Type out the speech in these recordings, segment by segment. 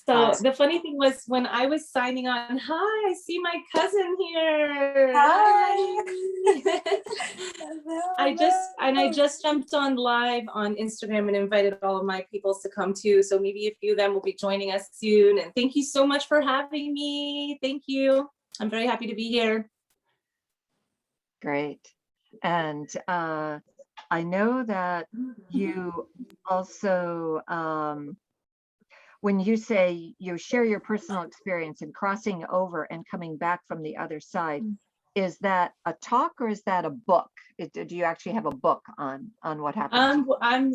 So the funny thing was when I was signing on, hi, I see my cousin here. Hi. I just jumped on live on Instagram and invited all of my peoples to come too. So maybe a few of them will be joining us soon. And thank you so much for having me. Thank you. I'm very happy to be here. Great. And I know that you also, when you say you share your personal experience in crossing over and coming back from the other side, is that a talk or is that a book? Do you actually have a book on what happened? I'm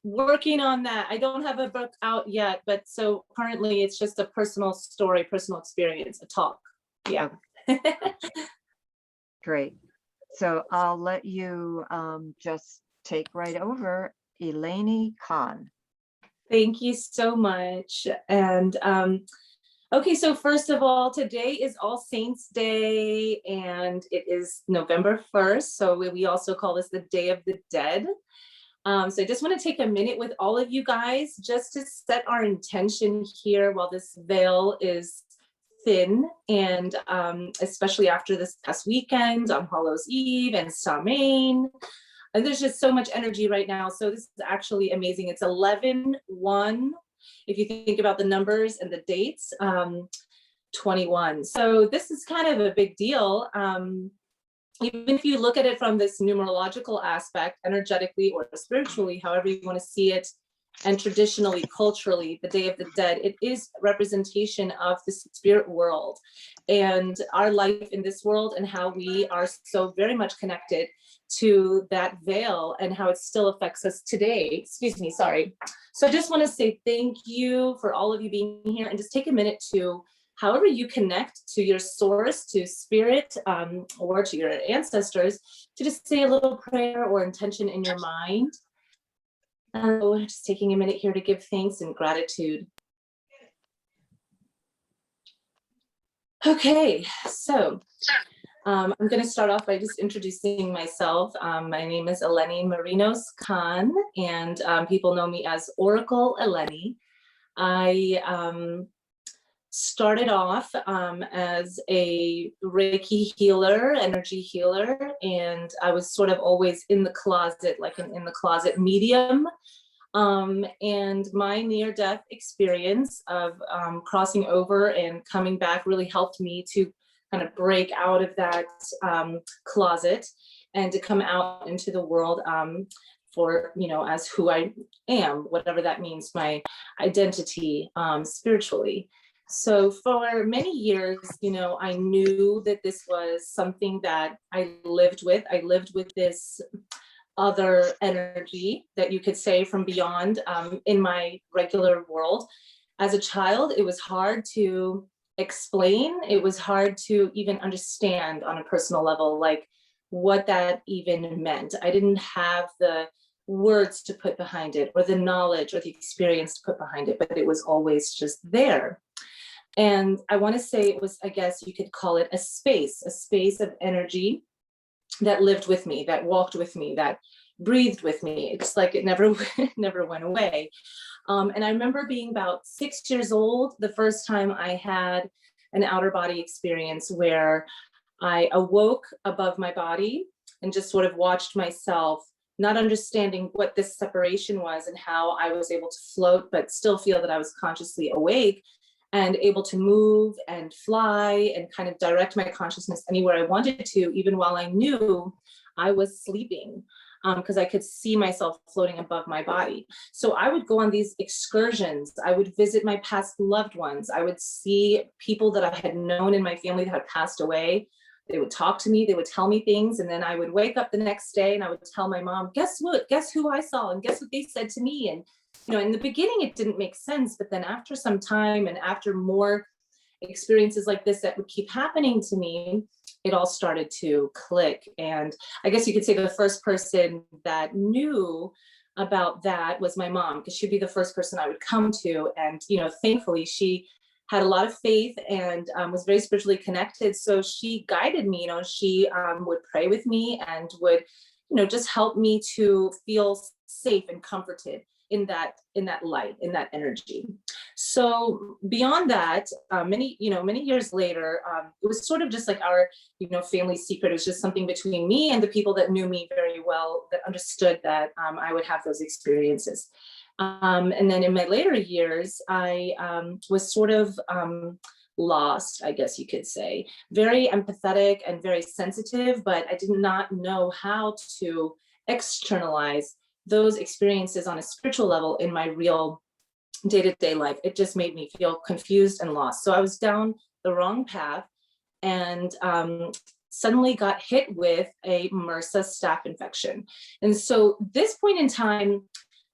working on that. I don't have a book out yet, but so currently it's just a personal story, personal experience, a talk. Yeah. Great. So I'll let you just take right over. Eleni Khan. Thank you so much. And okay, so first of all, today is All Saints Day and it is November 1st. So we also call this the Day of the Dead. So I just want to take a minute with all of you guys just to set our intention here while this veil is thin, and especially after this past weekend on Hallows Eve and Samhain. And there's just so much energy right now. So this is actually amazing. It's 11/1. If you think about the numbers and the dates, 21. So this is kind of a big deal. Even if you look at it from this numerological aspect, energetically or spiritually, however you want to see it, and traditionally, culturally, the Day of the Dead, it is representation of the spirit world and our life in this world and how we are so very much connected to that veil and how it still affects us today. Excuse me, sorry. So I just want to say thank you for all of you being here and just take a minute to, however you connect to your source, to spirit, or to your ancestors, to just say a little prayer or intention in your mind. Just taking a minute here to give thanks and gratitude. Okay, so I'm going to start off by just introducing myself. My name is Eleni Khan, and people know me as Oracle Eleni. I started off as a Reiki healer, energy healer, and I was sort of always in the closet, like in the closet medium. And my near-death experience of crossing over and coming back really helped me to kind of break out of that closet and to come out into the world for, you know, as who I am, whatever that means, my identity spiritually. So for many years, you know, I knew that this was something that I lived with. I lived with this other energy that you could say from beyond in my regular world. As a child, it was hard to explain. It was hard to even understand on a personal level, like what that even meant. I didn't have the words to put behind it or the knowledge or the experience to put behind it, but it was always just there. And I want to say it was, I guess you could call it a space of energy that lived with me, that walked with me, that breathed with me. It's like it never, never went away. And I remember being about 6 years old, the first time I had an outer body experience where I awoke above my body and just sort of watched myself, not understanding what this separation was and how I was able to float, but still feel that I was consciously awake and able to move and fly and kind of direct my consciousness anywhere I wanted to, even while I knew I was sleeping, because I could see myself floating above my body. So I would go on these excursions. I would visit my past loved ones. I would see people that I had known in my family that had passed away. They would talk to me, they would tell me things, and then I would wake up the next day and I would tell my mom, guess what? Guess who I saw? And guess what they said to me? And you know, in the beginning, it didn't make sense, but then after some time and after more experiences like this that would keep happening to me, it all started to click. And I guess you could say the first person that knew about that was my mom, because she'd be the first person I would come to. And, you know, thankfully, she had a lot of faith and was very spiritually connected. So she guided me, you know, she would pray with me and would, you know, just help me to feel safe and comforted. in that light, in that energy. So beyond that, many years later, it was sort of just like our, family secret. It was just something between me and the people that knew me very well, that understood that I would have those experiences. And then in my later years, I was sort of lost, I guess you could say, very empathetic and very sensitive, but I did not know how to externalize those experiences on a spiritual level in my real day-to-day life. It just made me feel confused and lost. So I was down the wrong path, and suddenly got hit with a MRSA staph infection. And so this point in time,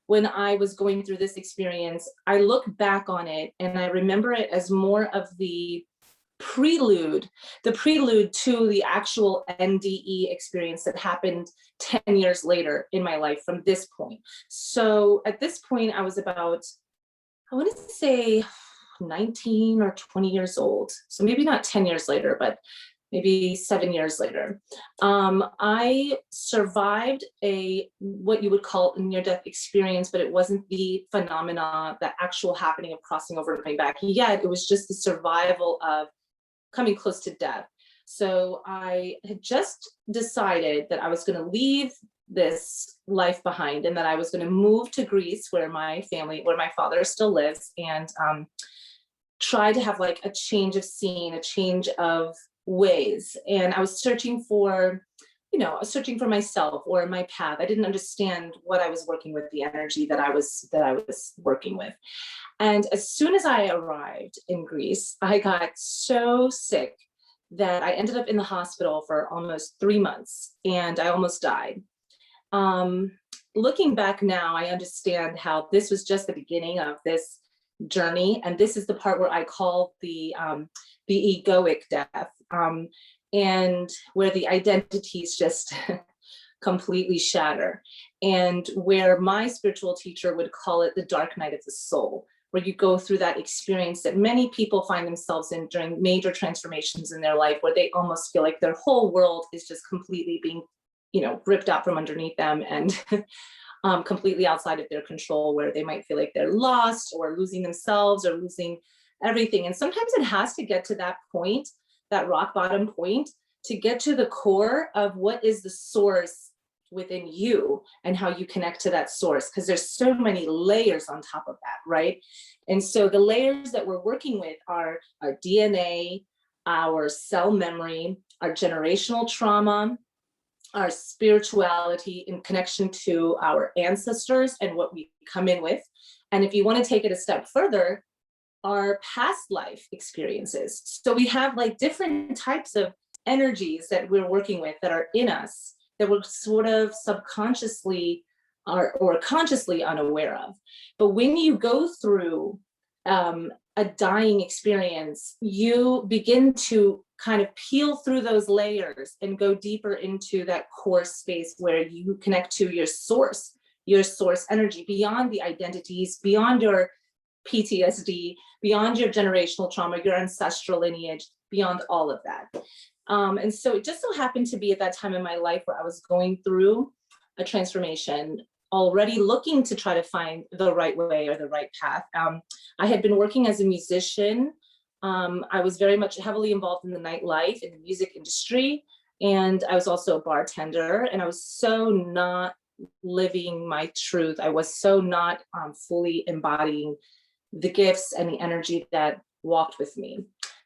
when I was going through this experience, I look back on it and I remember it as more of the prelude to the actual NDE experience that happened 10 years later in my life from this point. So at this point, I was about, I want to say 19 or 20 years old. So maybe not 10 years later, but maybe 7 years later. I survived what you would call a near-death experience, but it wasn't the phenomena, the actual happening of crossing over and coming back yet. It was just the survival of coming close to death. So I had just decided that I was going to leave this life behind, and that I was going to move to Greece, where my father still lives, and try to have like a change of scene, a change of ways. And I was searching for myself or my path. I didn't understand what I was working with, the energy that I was working with. And as soon as I arrived in Greece, I got so sick that I ended up in the hospital for almost 3 months, and I almost died. Looking back now, I understand how this was just the beginning of this journey, and this is the part where I call the egoic death, and where the identities just completely shatter, and where my spiritual teacher would call it the dark night of the soul, where you go through that experience that many people find themselves in during major transformations in their life, where they almost feel like their whole world is just completely being, ripped out from underneath them, and completely outside of their control, where they might feel like they're lost or losing themselves or losing everything. And sometimes it has to get to that point, that rock bottom point, to get to the core of what is the source within you and how you connect to that source, because there's so many layers on top of that, right? And so the layers that we're working with are our DNA, our cell memory, our generational trauma, our spirituality in connection to our ancestors and what we come in with. And if you want to take it a step further, our past life experiences. So we have like different types of energies that we're working with that are in us, that we're sort of subconsciously or consciously unaware of. But when you go through a dying experience, you begin to kind of peel through those layers and go deeper into that core space where you connect to your source energy, beyond the identities, beyond your PTSD, beyond your generational trauma, your ancestral lineage, beyond all of that. And so it just so happened to be at that time in my life where I was going through a transformation, already looking to try to find the right way or the right path. I had been working as a musician. I was very much heavily involved in the nightlife, in the music industry, and I was also a bartender, and I was so not living my truth. I was so not fully embodying the gifts and the energy that walked with me.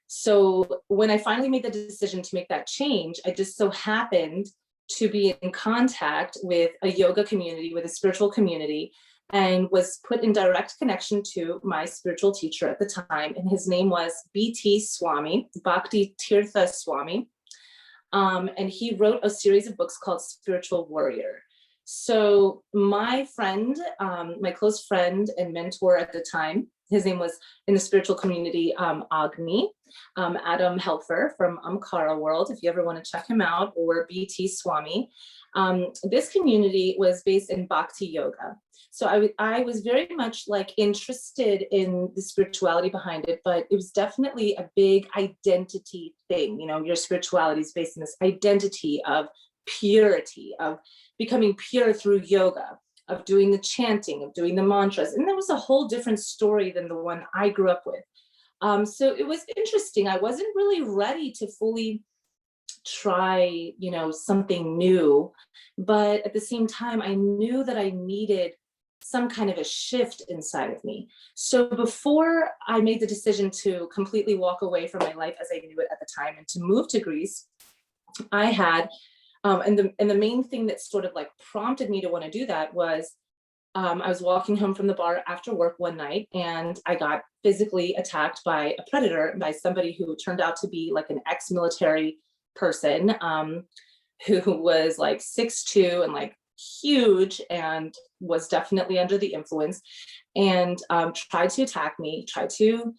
So when I finally made the decision to make that change, I just so happened to be in contact with a yoga community, with a spiritual community, and was put in direct connection to my spiritual teacher at the time. And his name was B.T. Swami, Bhakti Tirtha Swami. And he wrote a series of books called Spiritual Warrior. So my friend, my close friend and mentor at the time, his name was, in the spiritual community, Agni, Adam Helfer from Amkara World, if you ever want to check him out, or B.T. Swami. This community was based in Bhakti Yoga. So I was very much like interested in the spirituality behind it, but it was definitely a big identity thing. Your spirituality is based in this identity of purity, of becoming pure through yoga, of doing the chanting, of doing the mantras. And that was a whole different story than the one I grew up with. So it was interesting. I wasn't really ready to fully try, something new. But at the same time, I knew that I needed some kind of a shift inside of me. So before I made the decision to completely walk away from my life as I knew it at the time and to move to Greece, I had, and the main thing that sort of like prompted me to want to do that was I was walking home from the bar after work one night and I got physically attacked by a predator, by somebody who turned out to be like an ex-military person who was like 6'2" and like huge and was definitely under the influence and tried to attack me, tried to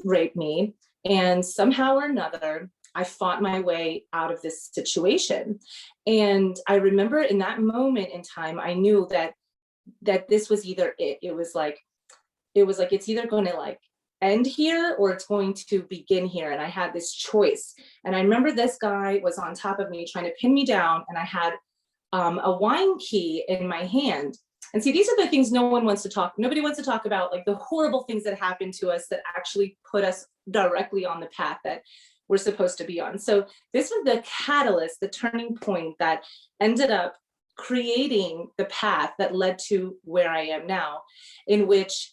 rape me. And somehow or another, I fought my way out of this situation. And I remember in that moment in time, I knew that this was either it. It was like it's either going to like end here or it's going to begin here. And I had this choice. And I remember this guy was on top of me trying to pin me down, and I had a wine key in my hand. And see, these are the things nobody wants to talk about, like the horrible things that happened to us that actually put us directly on the path that we're supposed to be on. So this was the catalyst, the turning point that ended up creating the path that led to where I am now, in which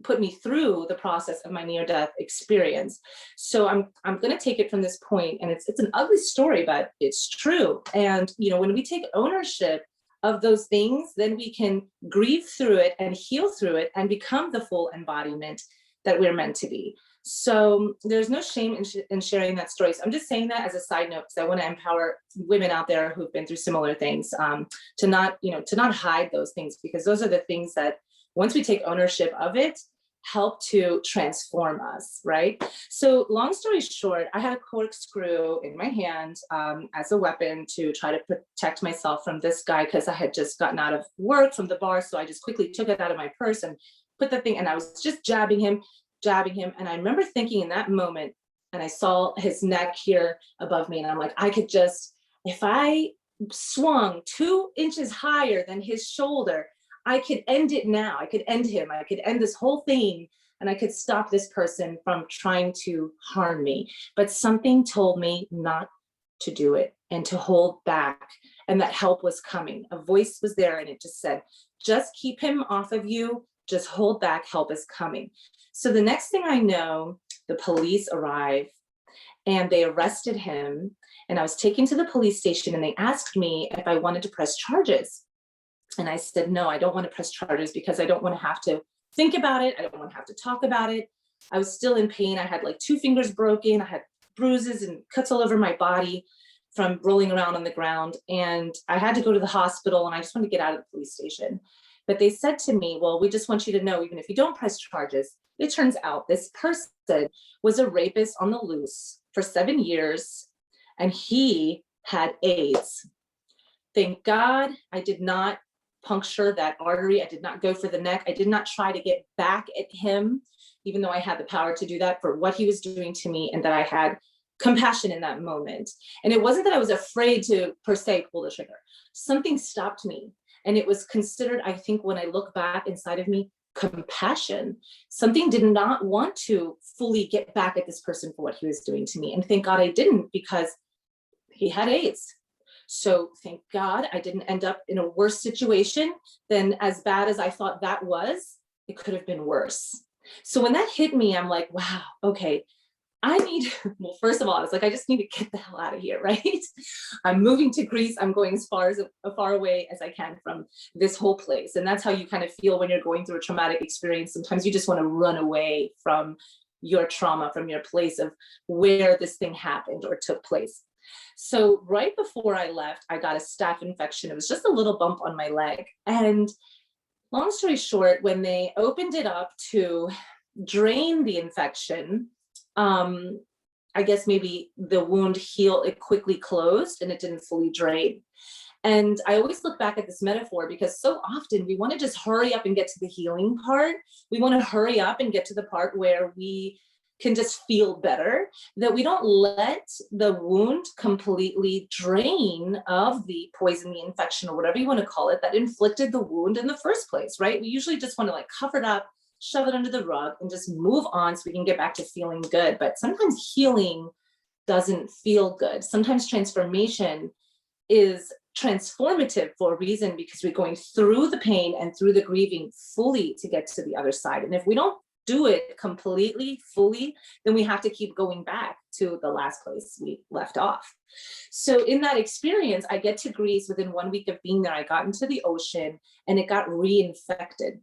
put me through the process of my near-death experience. So I'm going to take it from this point, and it's an ugly story, but it's true. And when we take ownership of those things, then we can grieve through it and heal through it and become the full embodiment that we're meant to be. So there's no shame in sharing that story. So I'm just saying that as a side note, because I want to empower women out there who've been through similar things, to not hide those things, because those are the things that once we take ownership of it, help to transform us, right? So long story short, I had a corkscrew in my hand as a weapon to try to protect myself from this guy, because I had just gotten out of work from the bar. So I just quickly took it out of my purse and put the thing, and I was just jabbing him. And I remember thinking in that moment, and I saw his neck here above me, and I'm like, I could just, if I swung 2 inches higher than his shoulder, I could end it now. I could end him. I could end this whole thing, and I could stop this person from trying to harm me. But something told me not to do it and to hold back, and that help was coming. A voice was there, and it just said, just keep him off of you. Just hold back. Help is coming. So the next thing I know, the police arrive and they arrested him. And I was taken to the police station, and they asked me if I wanted to press charges. And I said, no, I don't want to press charges, because I don't want to have to think about it. I don't want to have to talk about it. I was still in pain. I had like 2 fingers broken. I had bruises and cuts all over my body from rolling around on the ground. And I had to go to the hospital, and I just wanted to get out of the police station. But they said to me, well, we just want you to know, even if you don't press charges, it turns out this person was a rapist on the loose for 7 years, and he had AIDS. Thank God I did not puncture that artery. I did not go for the neck. I did not try to get back at him, even though I had the power to do that, for what he was doing to me, and that I had compassion in that moment. And it wasn't that I was afraid to, per se, pull the trigger. Something stopped me. And it was considered, I think, when I look back inside of me, compassion. Something did not want to fully get back at this person for what he was doing to me. And thank God I didn't, because he had AIDS. So thank God I didn't end up in a worse situation than, as bad as I thought that was, it could have been worse. So when that hit me, I'm like, wow, okay, well, first of all, I was like, I just need to get the hell out of here, right? I'm moving to Greece. I'm going as far away as I can from this whole place. And that's how you kind of feel when you're going through a traumatic experience. Sometimes you just want to run away from your trauma, from your place of where this thing happened or took place. So right before I left, I got a staph infection. It was just a little bump on my leg. And long story short, when they opened it up to drain the infection, I guess maybe the wound healed, it quickly closed and it didn't fully drain. And I always look back at this metaphor, because so often we want to just hurry up and get to the healing part. We want to hurry up and get to the part where we can just feel better, that we don't let the wound completely drain of the poison, the infection, or whatever you want to call it, that inflicted the wound in the first place, right? We usually just want to like cover it up, shove it under the rug, and just move on so we can get back to feeling good. But sometimes healing doesn't feel good. Sometimes transformation is transformative for a reason, because we're going through the pain and through the grieving fully to get to the other side. And if we don't do it completely, fully, then we have to keep going back to the last place we left off. So in that experience, I get to Greece. Within 1 week of being there, I got into the ocean and it got reinfected.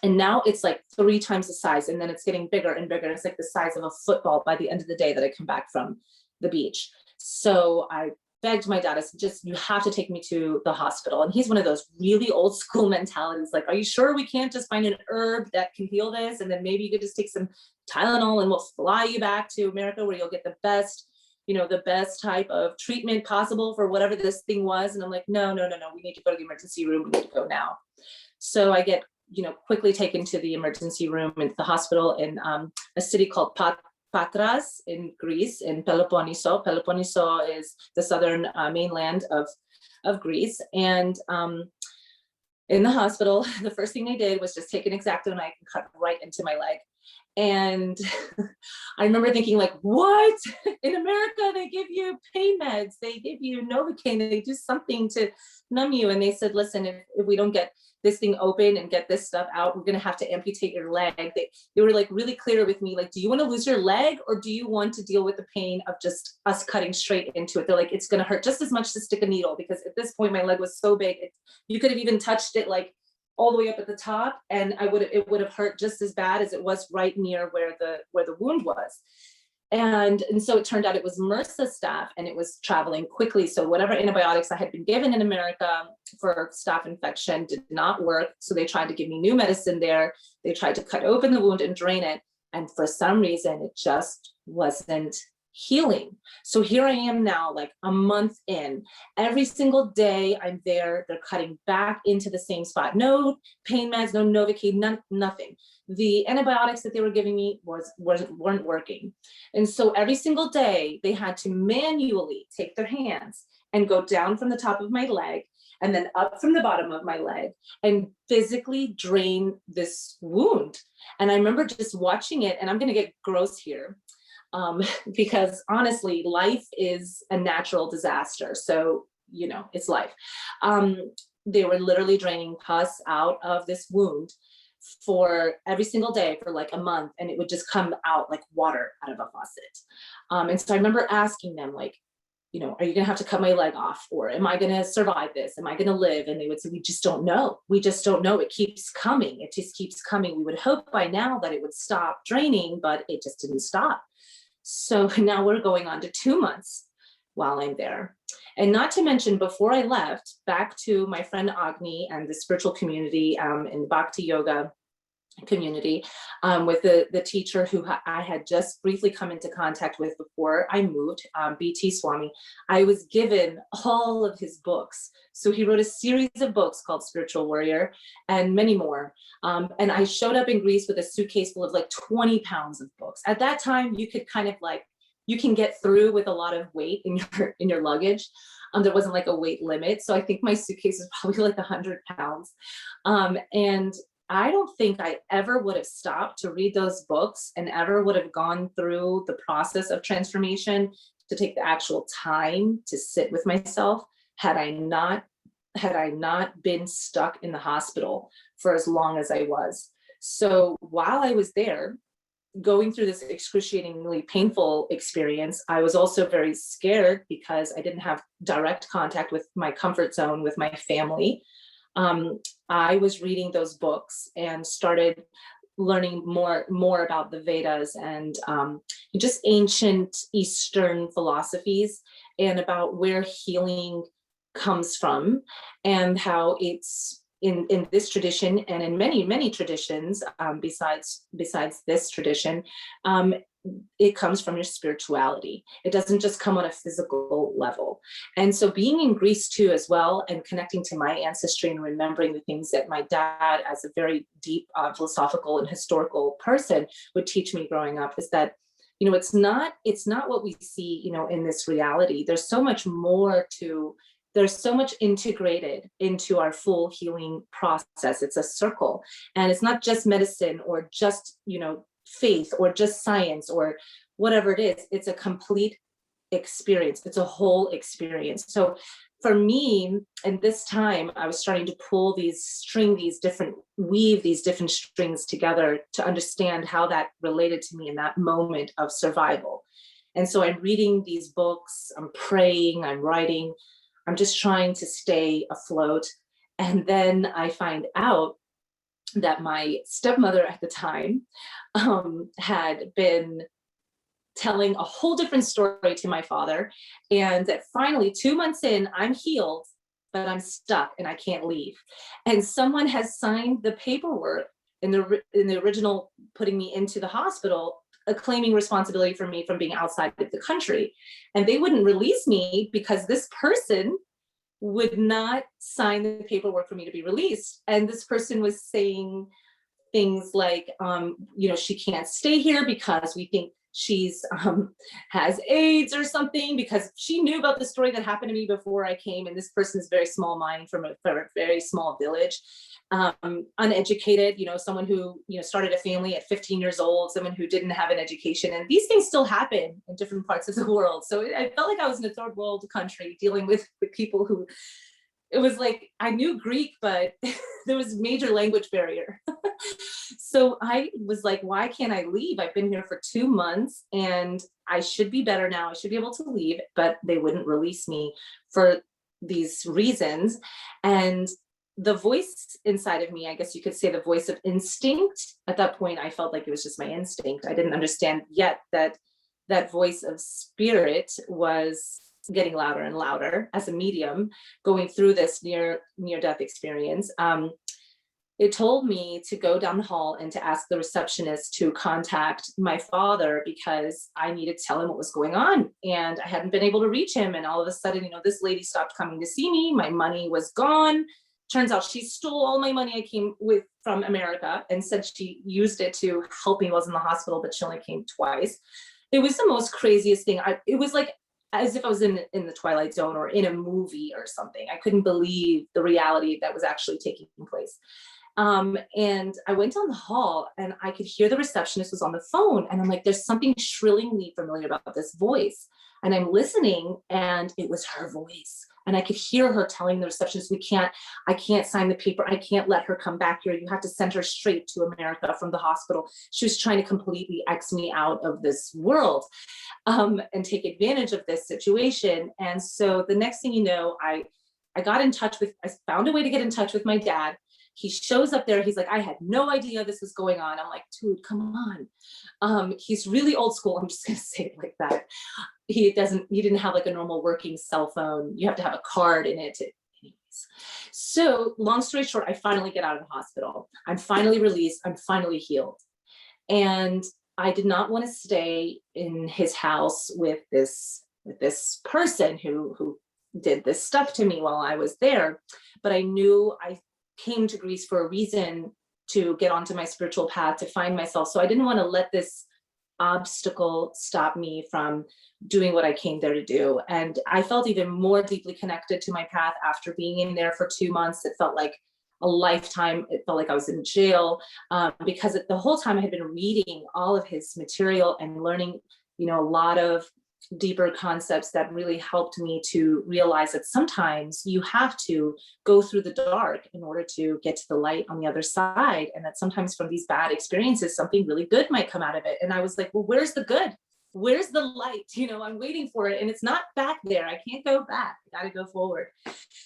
And now it's like 3 times the size, and then it's getting bigger and bigger. It's like the size of a football by the end of the day that I come back from the beach. So I begged my dad, I said, just, you have to take me to the hospital. And he's one of those really old school mentalities, like, are you sure we can't just find an herb that can heal this? And then maybe you could just take some Tylenol and we'll fly you back to America where you'll get the best, the best type of treatment possible for whatever this thing was. And I'm like, no, we need to go to the emergency room. We need to go now. So I get, quickly taken to the emergency room into the hospital in a city called Patras in Greece, in Peloponneso. Peloponneso is the southern mainland of Greece. And in the hospital, the first thing they did was just take an X-Acto knife and cut right into my leg. And I remember thinking, like, what? In America, they give you pain meds, they give you Novocaine, they do something to numb you. And they said, listen, if we don't get this thing open and get this stuff out, we're going to have to amputate your leg. They were like really clear with me, like, do you want to lose your leg, or do you want to deal with the pain of just us cutting straight into it? They're like, it's going to hurt just as much to stick a needle, because at this point my leg was so big, you could have even touched it like all the way up at the top, and it would have hurt just as bad as it was right near where the wound was. And so it turned out it was MRSA staph, and it was traveling quickly. So whatever antibiotics I had been given in America for staph infection did not work. So they tried to give me new medicine there. They tried to cut open the wound and drain it. And for some reason, it just wasn't healing. So here I am now, like a month in. Every single day I'm there, they're cutting back into the same spot. No pain meds, no Novocaine, nothing. The antibiotics that they were giving me weren't working. And so every single day they had to manually take their hands and go down from the top of my leg and then up from the bottom of my leg and physically drain this wound. And I remember just watching it, and I'm going to get gross here, because honestly, life is a natural disaster. So, it's life. They were literally draining pus out of this wound for every single day for like a month, and it would just come out like water out of a faucet. And so I remember asking them, like, are you going to have to cut my leg off, or am I going to survive this? Am I going to live? And they would say, we just don't know. We just don't know. It keeps coming. It just keeps coming. We would hope by now that it would stop draining, but it just didn't stop. So now we're going on to 2 months while I'm there. And not to mention, before I left, back to my friend Agni and the spiritual community in Bhakti Yoga community, with the teacher who I had just briefly come into contact with before I moved, BT Swami, I was given all of his books. So he wrote a series of books called Spiritual Warrior and many more. And I showed up in Greece with a suitcase full of like 20 pounds of books. At that time, you could kind of like, you can get through with a lot of weight in your luggage. There wasn't like a weight limit. So I think my suitcase is probably like 100 pounds. And I don't think I ever would have stopped to read those books and ever would have gone through the process of transformation to take the actual time to sit with myself had I not been stuck in the hospital for as long as I was. So while I was there, going through this excruciatingly painful experience, I was also very scared because I didn't have direct contact with my comfort zone with my family. I was reading those books and started learning more about the Vedas and just ancient Eastern philosophies, and about where healing comes from and how it's in this tradition and in many traditions, besides this tradition, it comes from your spirituality. It doesn't just come on a physical level. And so being in Greece too as well, and connecting to my ancestry and remembering the things that my dad, as a very deep philosophical and historical person, would teach me growing up, is that, you know, it's not what we see, you know, in this reality. There's so much more to, there's so much integrated into our full healing process. It's a circle, and it's not just medicine or just, you know, faith or just science or whatever it is. It's a complete experience. It's a whole experience. So for me, in this time, I was starting to weave these different strings together to understand how that related to me in that moment of survival. And so I'm reading these books, I'm praying, I'm writing, I'm just trying to stay afloat. And then I find out that my stepmother at the time had been telling a whole different story to my father, and that finally 2 months in, I'm healed, but I'm stuck and I can't leave. And someone has signed the paperwork in the original putting me into the hospital, claiming responsibility for me from being outside of the country. And they wouldn't release me because this person would not sign the paperwork for me to be released. And this person was saying things like, you know, she can't stay here because we think she's has AIDS or something, because she knew about the story that happened to me before I came. And this person is very small mind from a very small village, uneducated, you know, someone who, you know, started a family at 15 years old, someone who didn't have an education. And these things still happen in different parts of the world. So I felt like I was in a third world country dealing with people who, it was like, I knew Greek, but there was major language barrier. So I was like, why can't I leave? I've been here for 2 months and I should be better now. I should be able to leave, but they wouldn't release me for these reasons. And the voice inside of me, I guess you could say the voice of instinct. At that point, I felt like it was just my instinct. I didn't understand yet that that voice of spirit was getting louder and louder as a medium going through this near death experience. It told me to go down the hall and to ask the receptionist to contact my father because I needed to tell him what was going on. And I hadn't been able to reach him. And all of a sudden, you know, this lady stopped coming to see me. My money was gone. Turns out she stole all my money I came with from America and said she used it to help me while I was in the hospital, but she only came twice. It was the most craziest thing. It was like as if I was in the Twilight Zone or in a movie or something. I couldn't believe the reality that was actually taking place. And I went down the hall and I could hear the receptionist was on the phone. And I'm like, there's something shrillingly familiar about this voice. And I'm listening and it was her voice. And I could hear her telling the receptionist, I can't sign the paper. I can't let her come back here. You have to send her straight to America from the hospital. She was trying to completely X me out of this world and take advantage of this situation. And so the next thing you know, I found a way to get in touch with my dad. He shows up there. He's like, I had no idea this was going on. I'm like, dude, come on. He's really old school. I'm just going to say it like that. He didn't have like a normal working cell phone. You have to have a card in it. Anyways. So long story short, I finally get out of the hospital. I'm finally released. I'm finally healed. And I did not want to stay in his house with this person who did this stuff to me while I was there. But I knew I came to Greece for a reason, to get onto my spiritual path, to find myself. So I didn't want to let this obstacle stop me from doing what I came there to do. And I felt even more deeply connected to my path after being in there for 2 months. It felt like a lifetime. It felt like I was in jail because the whole time I had been reading all of his material and learning, you know, a lot of deeper concepts that really helped me to realize that sometimes you have to go through the dark in order to get to the light on the other side. And that sometimes from these bad experiences, something really good might come out of it. And I was like, well, where's the good? Where's the light? You know, I'm waiting for it and it's not back there. I can't go back. I got to go forward.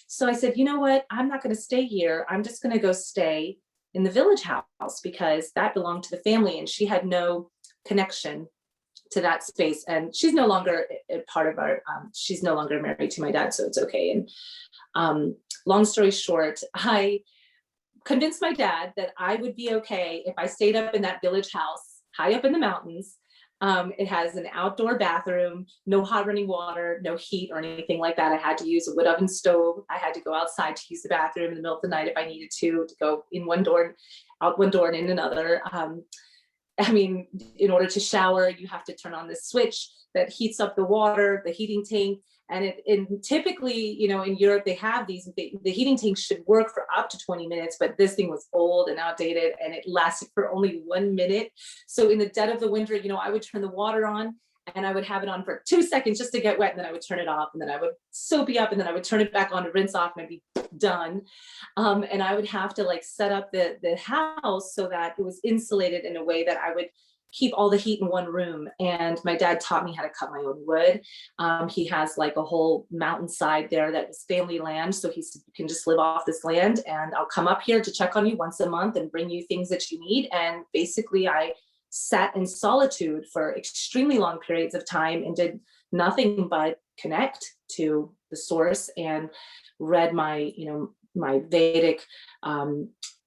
So I said, you know what? I'm not going to stay here. I'm just going to go stay in the village house because that belonged to the family and she had no connection to that space. And she's no longer a part of our, she's no longer married to my dad. So it's okay. And long story short, I convinced my dad that I would be okay if I stayed up in that village house high up in the mountains. It has an outdoor bathroom, no hot running water, no heat or anything like that. I had to use a wood oven stove. I had to go outside to use the bathroom in the middle of the night if I needed to go in one door, out one door and in another. I mean, in order to shower, you have to turn on this switch that heats up the water, the heating tank. And typically, you know, in Europe, they have these, the heating tank should work for up to 20 minutes, but this thing was old and outdated and it lasted for only 1 minute. So in the dead of the winter, you know, I would turn the water on and I would have it on for 2 seconds just to get wet. And then I would turn it off and then I would soapy up and then I would turn it back on to rinse off and I'd be done. And I would have to like set up the house so that it was insulated in a way that I would keep all the heat in one room. And my dad taught me how to cut my own wood. He has like a whole mountainside there that is family land. So he can just live off this land and I'll come up here to check on you once a month and bring you things that you need. And basically I sat in solitude for extremely long periods of time and did nothing but connect to the source and read my, you know, my Vedic,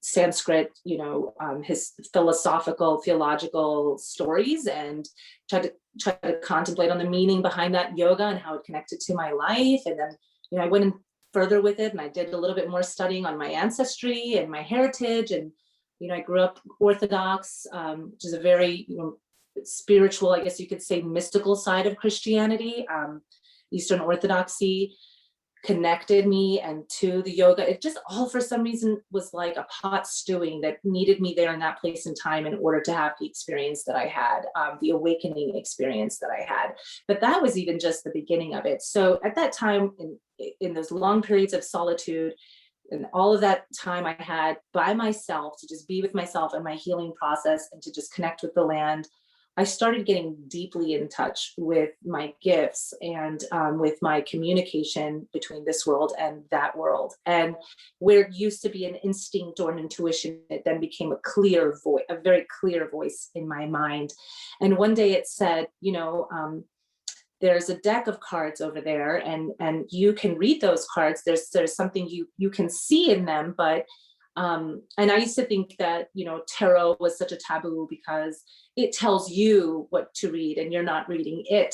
Sanskrit, you know, his philosophical, theological stories and try to contemplate on the meaning behind that yoga and how it connected to my life. And then, you know, I went in further with it and I did a little bit more studying on my ancestry and my heritage. And, you know, I grew up Orthodox, which is a very, you know, spiritual, I guess you could say, mystical side of Christianity. Eastern Orthodoxy connected me and to the yoga. It just all for some reason was like a pot stewing that needed me there in that place and time in order to have the experience that I had, the awakening experience that I had. But that was even just the beginning of it. So at that time, in those long periods of solitude and all of that time I had by myself to just be with myself and my healing process and to just connect with the land, I started getting deeply in touch with my gifts and with my communication between this world and that world. And where it used to be an instinct or an intuition, it then became a clear voice, a very clear voice in my mind. And one day it said, you know, there's a deck of cards over there and you can read those cards. There's something you can see in them, but and I used to think that, you know, tarot was such a taboo because it tells you what to read and you're not reading it.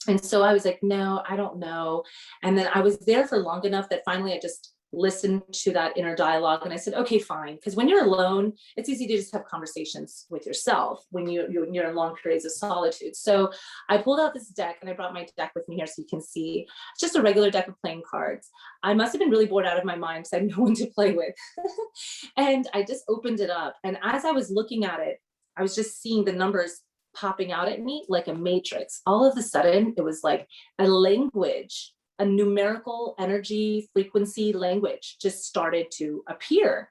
And so I was like, no, I don't know. And then I was there for long enough that finally I just listened to that inner dialogue and I said, okay, fine. Because when you're alone, it's easy to just have conversations with yourself when you're in long periods of solitude. So I pulled out this deck and I brought my deck with me here so you can see. It's just a regular deck of playing cards. I must have been really bored out of my mind because I had no one to play with. And I just opened it up. And as I was looking at it, I was just seeing the numbers popping out at me like a matrix. All of a sudden, it was like a language, a numerical energy frequency language just started to appear.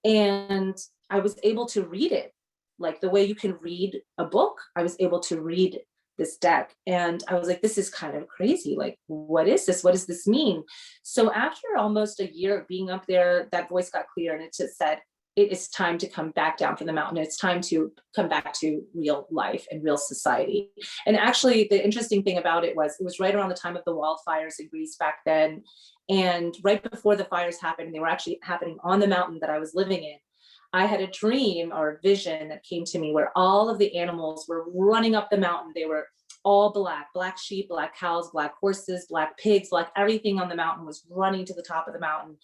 And I was able to read it like the way you can read a book. I was able to read this deck. And I was like, this is kind of crazy. Like, what is this? What does this mean? So after almost a year of being up there, that voice got clear and it just said, it is time to come back down from the mountain. It's time to come back to real life and real society. And actually, the interesting thing about it was right around the time of the wildfires in Greece back then. And right before the fires happened, they were actually happening on the mountain that I was living in. I had a dream or a vision that came to me where all of the animals were running up the mountain. They were all black sheep, black cows, black horses, black pigs, black everything on the mountain was running to the top of the mountain.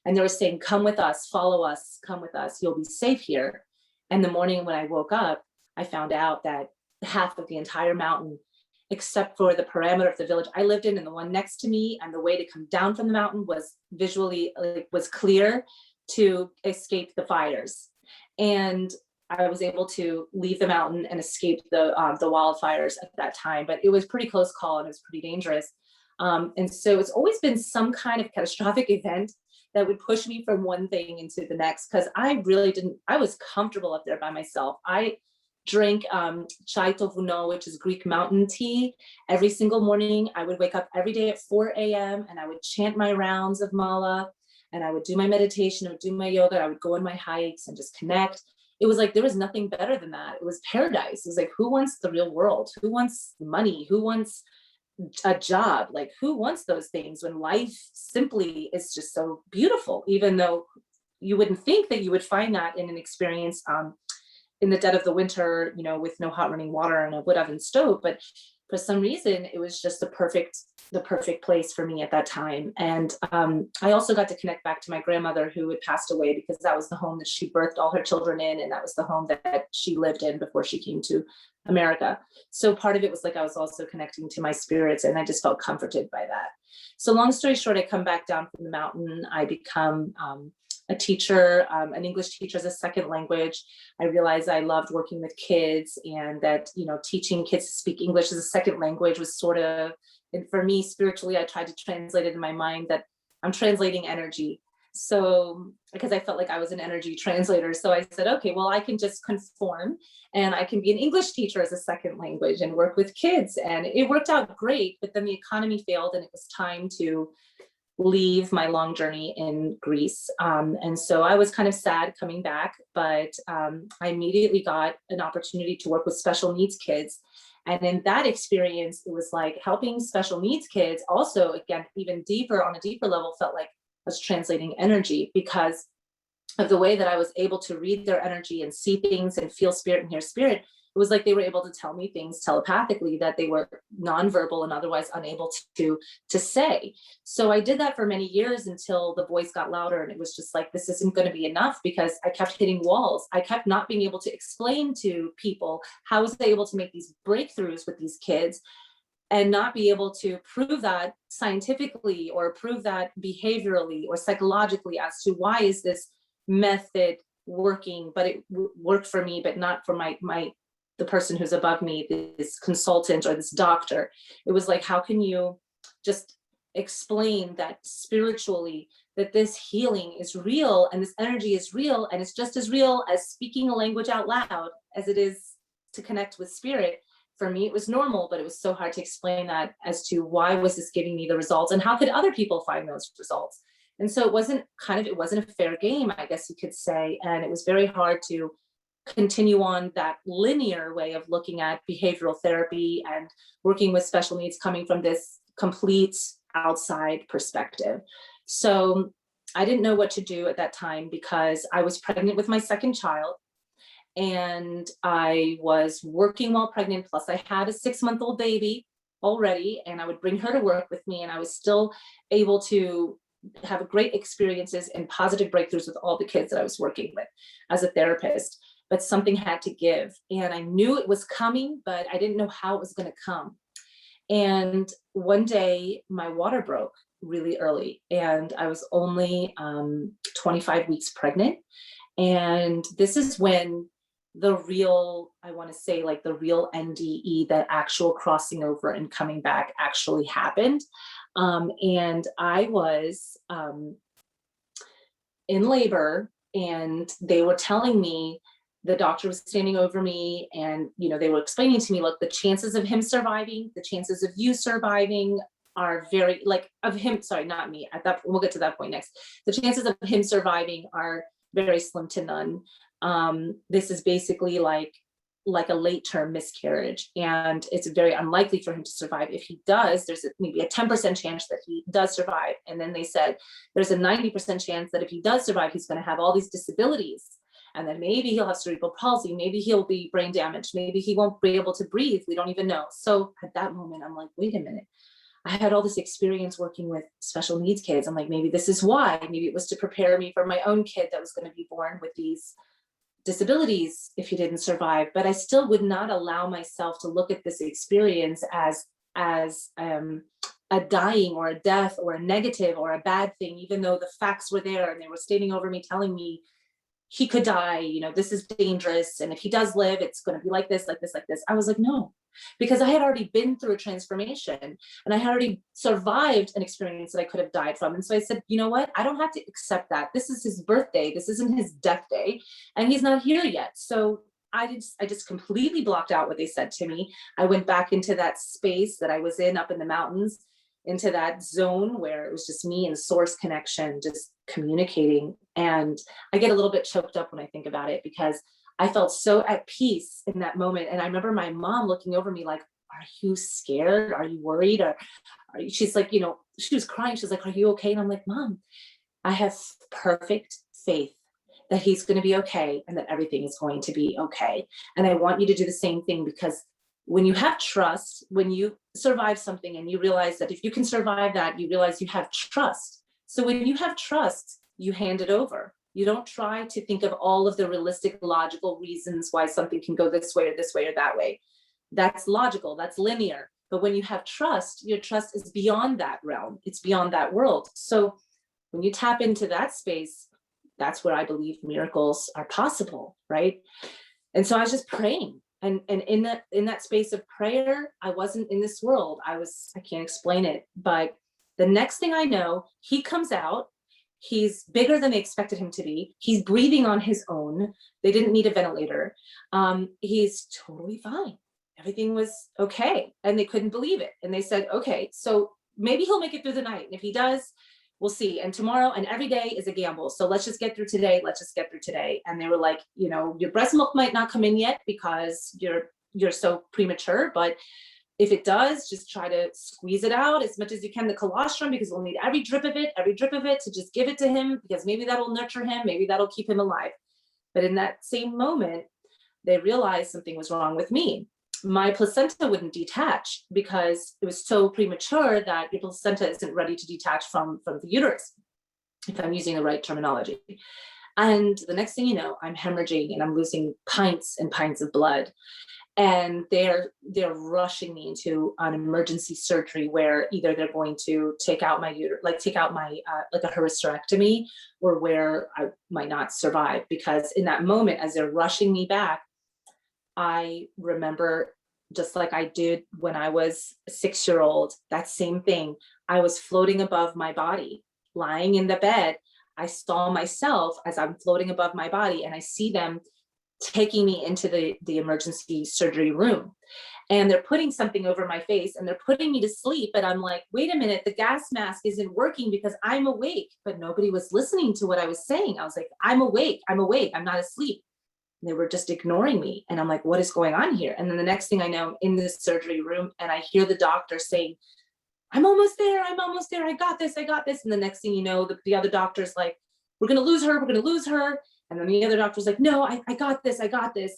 And they were saying, come with us, follow us, come with us, you'll be safe here. And the morning when I woke up, I found out that half of the entire mountain, except for the perimeter of the village I lived in and the one next to me, and the way to come down from the mountain was visually, was clear to escape the fires. And I was able to leave the mountain and escape the wildfires at that time, but it was pretty close call and it was pretty dangerous. And so it's always been some kind of catastrophic event that would push me from one thing into the next, because I really didn't, I was comfortable up there by myself. I drank chai tovuno, which is Greek mountain tea, every single morning. I would wake up every day at 4 a.m. and I would chant my rounds of mala and I would do my meditation, I would do my yoga, I would go on my hikes and just connect. It was like, there was nothing better than that. It was paradise. It was like, who wants the real world? Who wants money? Who wants a job? Like, who wants those things when life simply is just so beautiful, even though you wouldn't think that you would find that in an experience in the dead of the winter, with no hot running water and a wood oven stove. But for some reason, it was just the perfect place for me at that time. And I also got to connect back to my grandmother, who had passed away, because that was the home that she birthed all her children in, and that was the home that she lived in before she came to America. So part of it was like I was also connecting to my spirits, and I just felt comforted by that. So long story short, I come back down from the mountain. I become a teacher, an English teacher as a second language. I realized I loved working with kids, and that, teaching kids to speak English as a second language was sort of, and for me, spiritually, I tried to translate it in my mind that I'm translating energy. So, because I felt like I was an energy translator. So I said, okay, well, I can just conform and I can be an English teacher as a second language and work with kids. And it worked out great, but then the economy failed and it was time to leave my long journey in Greece. And so I was kind of sad coming back, but I immediately got an opportunity to work with special needs kids. And in that experience, it was like helping special needs kids also, again, even deeper, on a deeper level, felt like I was translating energy, because of the way that I was able to read their energy and see things and feel spirit and hear spirit. It was like they were able to tell me things telepathically that they were nonverbal and otherwise unable to say. So I did that for many years until the voice got louder, and it was just like, this isn't going to be enough, because I kept hitting walls. I kept not being able to explain to people how I was able to make these breakthroughs with these kids, and not be able to prove that scientifically or prove that behaviorally or psychologically as to why is this method working, but it worked for me, but not for the person who's above me, this consultant or this doctor. It was like, how can you just explain that spiritually, that this healing is real and this energy is real, and it's just as real as speaking a language out loud as it is to connect with spirit. For me, it was normal, but it was so hard to explain that as to why was this giving me the results and how could other people find those results. And so it wasn't a fair game, I guess you could say. And it was very hard to continue on that linear way of looking at behavioral therapy and working with special needs coming from this complete outside perspective. So I didn't know what to do at that time, because I was pregnant with my second child, and I was working while pregnant. Plus I had a 6-month-old baby already, and I would bring her to work with me, and I was still able to have great experiences and positive breakthroughs with all the kids that I was working with as a therapist. But something had to give, and I knew it was coming, but I didn't know how it was going to come. And one day my water broke really early, and I was only 25 weeks pregnant. And this is when the real, I want to say, like the real NDE, that actual crossing over and coming back, actually happened. And I was in labor, and they were telling me, the doctor was standing over me, and they were explaining to me, look, the chances of him surviving, the chances of you surviving are very, like, of him, sorry, not me, at that, we'll get to that point next. The chances of him surviving are very slim to none. This is basically like a late term miscarriage, and it's very unlikely for him to survive. If he does, there's maybe a 10% chance that he does survive. And then they said there's a 90% chance that if he does survive, he's going to have all these disabilities. And then maybe he'll have cerebral palsy, maybe he'll be brain damaged, maybe he won't be able to breathe. We don't even know. So at that moment, I'm like, wait a minute. I had all this experience working with special needs kids. I'm like, maybe this is why. Maybe it was to prepare me for my own kid that was going to be born with these disabilities if he didn't survive. But I still would not allow myself to look at this experience as a dying or a death or a negative or a bad thing, even though the facts were there and they were standing over me telling me he could die, this is dangerous. And if he does live, it's going to be like this, like this, like this. I was like, no, because I had already been through a transformation, and I had already survived an experience that I could have died from. And so I said, you know what? I don't have to accept that. This is his birthday. This isn't his death day, and he's not here yet. So I just completely blocked out what they said to me. I went back into that space that I was in up in the mountains, into that zone where it was just me and source connection, just communicating. And I get a little bit choked up when I think about it, because I felt so at peace in that moment. And I remember my mom looking over me like, are you scared? Are you worried? Or she's like, she was crying. She's like, are you okay? And I'm like, Mom, I have perfect faith that he's going to be okay and that everything is going to be okay. And I want you to do the same thing, because when you have trust, when you survive something and you realize that if you can survive that, you realize you have trust. So when you have trust, you hand it over. You don't try to think of all of the realistic, logical reasons why something can go this way or this way or that way. That's logical, that's linear. But when you have trust, your trust is beyond that realm. It's beyond that world. So when you tap into that space, that's where I believe miracles are possible, right? And so I was just praying. And in that space of prayer, I wasn't in this world. I can't explain it. But the next thing I know, he comes out. He's bigger than they expected him to be. He's breathing on his own. They didn't need a ventilator. He's totally fine. Everything was okay. And they couldn't believe it. And they said, okay, so maybe he'll make it through the night. And if he does, we'll see. And tomorrow and every day is a gamble. So let's just get through today. Let's just get through today. And they were like, your breast milk might not come in yet because you're so premature, but if it does, just try to squeeze it out as much as you can, the colostrum, because we'll need every drip of it to just give it to him, because maybe that'll nurture him. Maybe that'll keep him alive. But in that same moment, they realized something was wrong with me. My placenta wouldn't detach because it was so premature that your placenta isn't ready to detach from the uterus, if I'm using the right terminology. And the next thing you know, I'm hemorrhaging and I'm losing pints and pints of blood. And they're rushing me into an emergency surgery where either they're going to take out my uterus, like a hysterectomy, or where I might not survive. Because in that moment, as they're rushing me back, I remember, just like I did when I was a 6-year-old, that same thing. I was floating above my body, lying in the bed. I saw myself as I'm floating above my body, and I see them taking me into the emergency surgery room. And they're putting something over my face and they're putting me to sleep. But I'm like, wait a minute, the gas mask isn't working because I'm awake. But nobody was listening to what I was saying. I was like, I'm awake, I'm not asleep. They were just ignoring me. And I'm like, what is going on here? And then the next thing I know, I'm in this surgery room and I hear the doctor saying, I'm almost there, I got this. And the next thing you know, the other doctor's like, we're gonna lose her. And then the other doctor's like, no, I got this.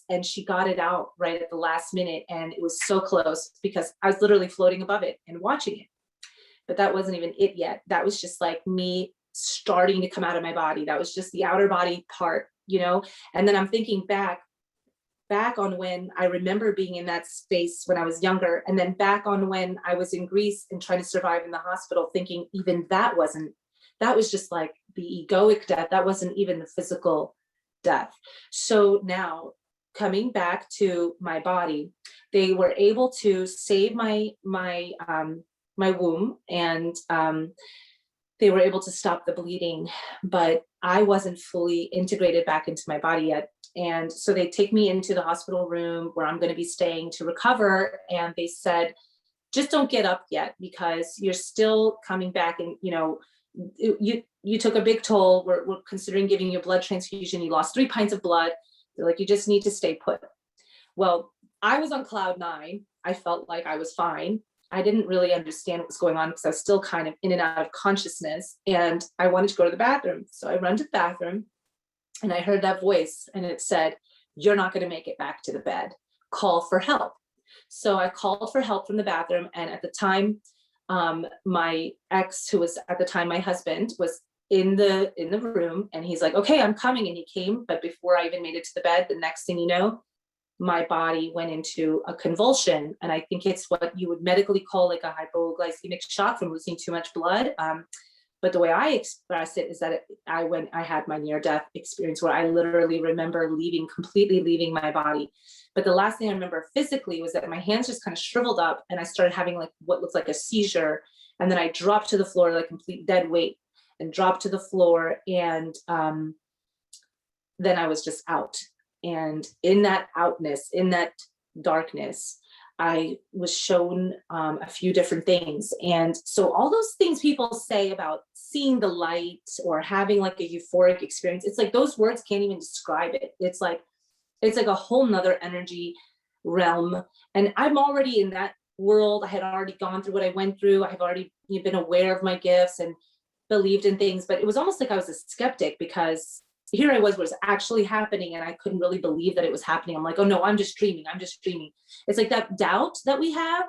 And she got it out right at the last minute. And it was so close because I was literally floating above it and watching it. But that wasn't even it yet. That was just like me starting to come out of my body. That was just the outer body part, And then I'm thinking back on when I remember being in that space when I was younger, and then back on when I was in Greece and trying to survive in the hospital, thinking even that was just like the egoic death. That wasn't even the physical death. So now coming back to my body, they were able to save my womb, and they were able to stop the bleeding, but I wasn't fully integrated back into my body yet. And so they take me into the hospital room where I'm going to be staying to recover. And they said, just don't get up yet because you're still coming back, and you took a big toll. We're considering giving you a blood transfusion. You lost 3 pints of blood. They're like, you just need to stay put. Well, I was on cloud 9. I felt like I was fine. I didn't really understand what was going on because I was still kind of in and out of consciousness, and I wanted to go to the bathroom. So I run to the bathroom and I heard that voice, and it said, you're not going to make it back to the bed. Call for help. So I called for help from the bathroom. And at the time, my ex, who was at the time my husband, was in the room, and he's like, okay, I'm coming. And he came. But before I even made it to the bed, the next thing you know, my body went into a convulsion. And I think it's what you would medically call like a hypoglycemic shock from losing too much blood. But the way I express it is that I had my near-death experience where I literally remember completely leaving my body. But the last thing I remember physically was that my hands just kind of shriveled up, and I started having like what looked like a seizure. And then I dropped to the floor, like complete dead weight, and dropped to the floor. And then I was just out. And in that outness, in that darkness, I was shown a few different things. And so all those things people say about seeing the light or having like a euphoric experience, it's like those words can't even describe it. It's like a whole nother energy realm. And I'm already in that world. I had already gone through what I went through. I have already been aware of my gifts and believed in things, but it was almost like I was a skeptic because here I was actually happening, and I couldn't really believe that it was happening. I'm like, oh no, I'm just dreaming. I'm just dreaming. It's like that doubt that we have,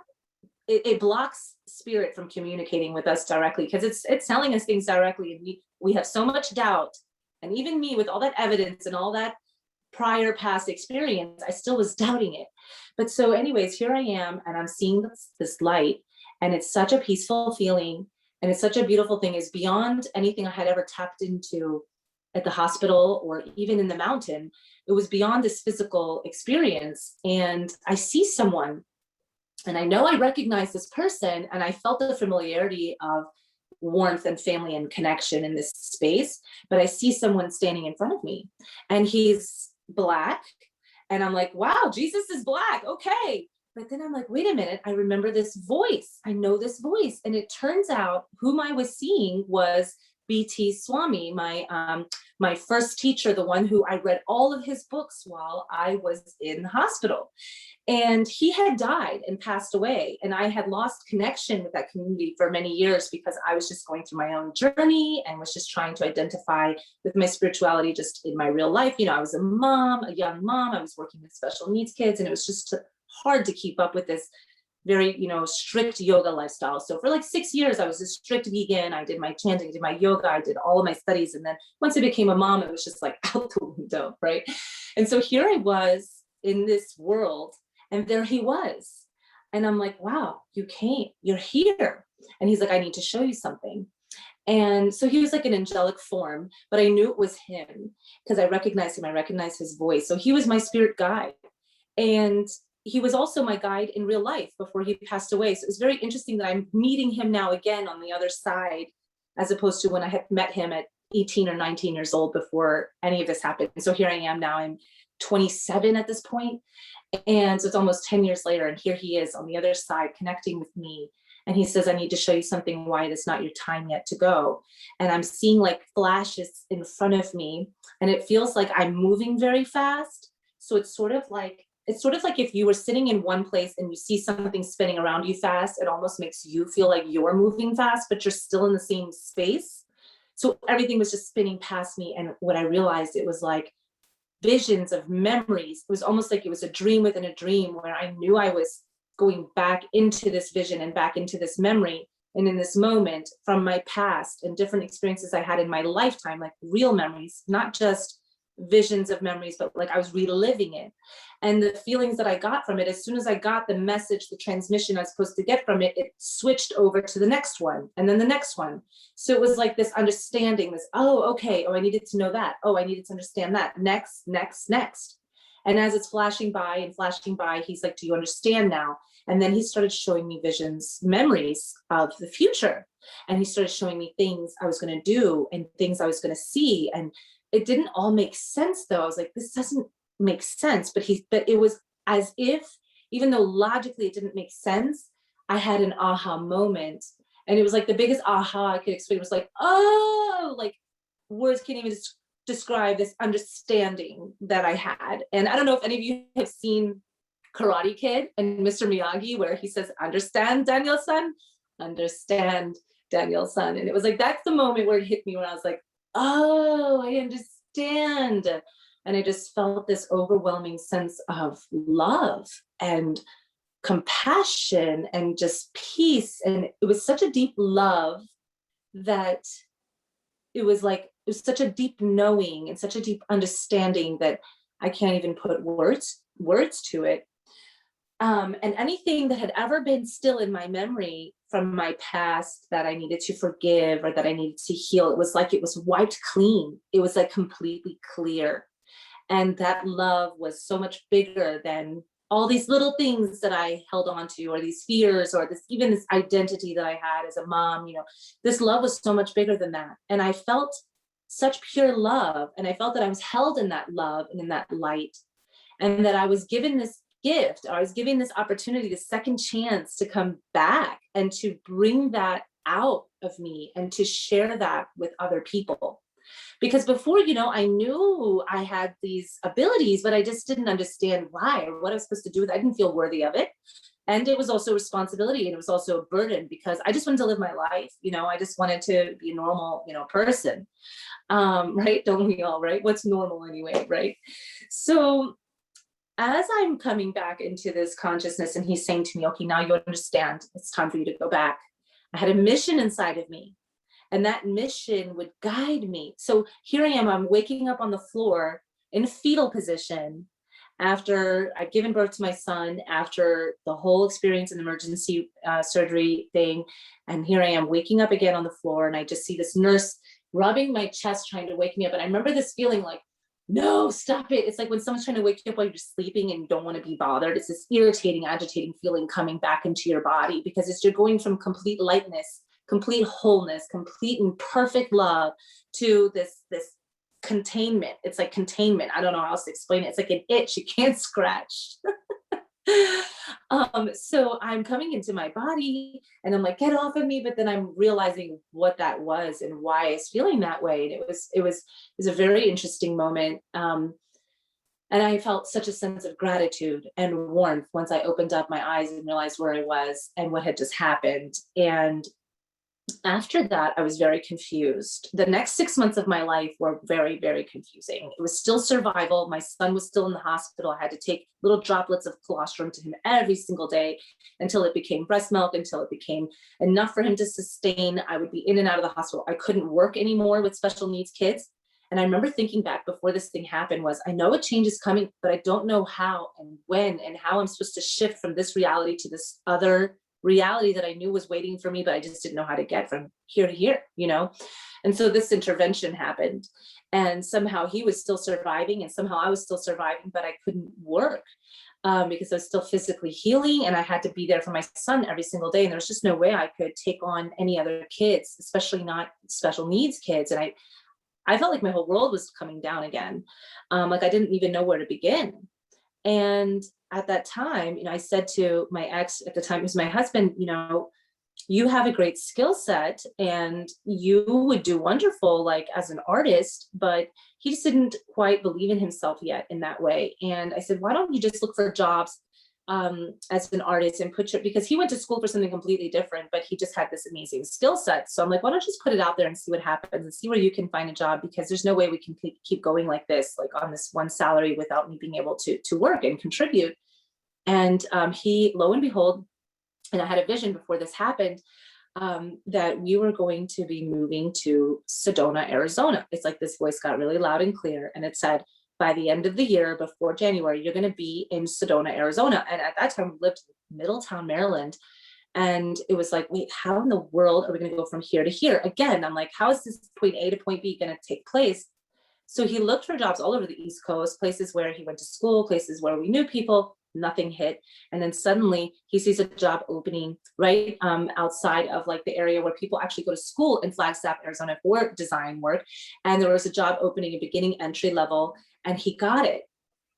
it blocks spirit from communicating with us directly, because it's telling us things directly, and we have so much doubt. And even me, with all that evidence and all that prior past experience, I still was doubting it. But so anyways, here I am, and I'm seeing this light, and it's such a peaceful feeling, and it's such a beautiful thing. It's beyond anything I had ever tapped into at the hospital or even in the mountain. It was beyond this physical experience. And I see someone, and I know I recognize this person, and I felt the familiarity of warmth and family and connection in this space. But I see someone standing in front of me, and he's Black. And I'm like, wow, Jesus is Black. Okay. But then I'm like, wait a minute, I remember this voice. I know this voice. And it turns out whom I was seeing was B.T. Swami, my first teacher, the one who I read all of his books while I was in the hospital. And he had died and passed away. And I had lost connection with that community for many years, because I was just going through my own journey and was just trying to identify with my spirituality just in my real life. You know, I was a mom, a young mom. I was working with special needs kids, and it was just hard to keep up with this very, strict yoga lifestyle. So for like 6 years, I was a strict vegan. I did my chanting, I did my yoga, I did all of my studies. And then once I became a mom, it was just like out the window, right? And so here I was in this world, and there he was. And I'm like, wow, you came, you're here. And he's like, I need to show you something. And so he was like an angelic form, but I knew it was him because I recognized him. I recognized his voice. So he was my spirit guide. And he was also my guide in real life before he passed away. So it was very interesting that I'm meeting him now again on the other side, as opposed to when I had met him at 18 or 19 years old before any of this happened. So here I am now, I'm 27 at this point. And so it's almost 10 years later, and here he is on the other side connecting with me. And he says, I need to show you something, why it's not your time yet to go. And I'm seeing like flashes in front of me, and it feels like I'm moving very fast. So it's sort of like if you were sitting in one place and you see something spinning around you fast, it almost makes you feel like you're moving fast, but you're still in the same space. So everything was just spinning past me. And what I realized, it was like visions of memories. It was almost like it was a dream within a dream, where I knew I was going back into this vision and back into this memory and in this moment from my past and different experiences I had in my lifetime, like real memories, not just visions of memories, but like I was reliving it. And the feelings that I got from it, as soon as I got the message, the transmission I was supposed to get from it, it switched over to the next one, and then the next one. So it was like this understanding, this, oh, okay, oh, I needed to know that. Oh, I needed to understand that. Next, next, next. And as it's flashing by and flashing by, he's like, do you understand now? And then he started showing me visions, memories of the future. And he started showing me things I was going to do and things I was going to see. And it didn't all make sense, though. I was like, this doesn't make sense. But it was as if, even though logically it didn't make sense, I had an aha moment. And it was like the biggest aha I could explain. It was like, oh, like words can't even describe this understanding that I had. And I don't know if any of you have seen Karate Kid and Mr. Miyagi, where he says, understand, Daniel-san? Understand, Daniel-san. And it was like, that's the moment where it hit me, when I was like, oh, I understand. And I just felt this overwhelming sense of love and compassion and just peace. And it was such a deep love that it was such a deep knowing and such a deep understanding that I can't even put words to it. And anything that had ever been still in my memory from my past that I needed to forgive or that I needed to heal, it was like it was wiped clean. It was like completely clear. And that love was so much bigger than all these little things that I held on to, or these fears, or even this identity that I had as a mom. This love was so much bigger than that. And I felt such pure love. And I felt that I was held in that love and in that light, and that I was given this gift, or I was given this opportunity, this second chance to come back and to bring that out of me and to share that with other people. Because before, I knew I had these abilities, but I just didn't understand why or what I was supposed to do with it. I didn't feel worthy of it. And it was also a responsibility, and it was also a burden because I just wanted to live my life. I just wanted to be a normal, person. Right? Don't we all, right? What's normal anyway, right? So as I'm coming back into this consciousness, and he's saying to me, okay, now you understand, it's time for you to go back. I had a mission inside of me, and that mission would guide me. So here I am, I'm waking up on the floor in fetal position after I've given birth to my son, after the whole experience and emergency surgery thing. And here I am waking up again on the floor, and I just see this nurse rubbing my chest, trying to wake me up. And I remember this feeling like, no, stop it. It's like when someone's trying to wake you up while you're sleeping and you don't want to be bothered. It's this irritating, agitating feeling coming back into your body, because it's you're going from complete lightness, complete wholeness, complete and perfect love to this containment. It's like containment. I don't know how else to explain it. It's like an itch you can't scratch. So I'm coming into my body, and I'm like, get off of me. But then I'm realizing what that was and why I was feeling that way. And it was a very interesting moment. And I felt such a sense of gratitude and warmth once I opened up my eyes and realized where I was and what had just happened. And after that, I was very confused. The next 6 months of my life were very, very confusing. It was still survival. My son was still in the hospital. I had to take little droplets of colostrum to him every single day until it became breast milk, until it became enough for him to sustain. I would be in and out of the hospital. I couldn't work anymore with special needs kids. And I remember thinking back before this thing happened was, I know a change is coming, but I don't know how and when and how I'm supposed to shift from this reality to this other reality that I knew was waiting for me, but I just didn't know how to get from here to here, And so this intervention happened, and somehow he was still surviving, and somehow I was still surviving, but I couldn't work because I was still physically healing, and I had to be there for my son every single day. And there was just no way I could take on any other kids, especially not special needs kids. And I felt like my whole world was coming down again. Like I didn't even know where to begin. And at that time, I said to my ex at the time, it was my husband, you have a great skill set and you would do wonderful, like as an artist, but he just didn't quite believe in himself yet in that way. And I said, why don't you just look for jobs as an artist and because he went to school for something completely different, but he just had this amazing skill set. So I'm like, why don't you just put it out there and see what happens and see where you can find a job, because there's no way we can keep going like this, like on this one salary without me being able to work and contribute. And he, lo and behold, and I had a vision before this happened, that we were going to be moving to Sedona, Arizona. It's like this voice got really loud and clear, and it said, by the end of the year, before January, you're going to be in Sedona, Arizona. And at that time, we lived in Middletown, Maryland. And it was like, wait, how in the world are we going to go from here to here? Again, I'm like, how is this point A to point B going to take place? So he looked for jobs all over the East Coast, places where he went to school, places where we knew people. Nothing hit. And then suddenly he sees a job opening right outside of like the area where people actually go to school in Flagstaff, Arizona for design work. And there was a job opening, a beginning entry level, and he got it.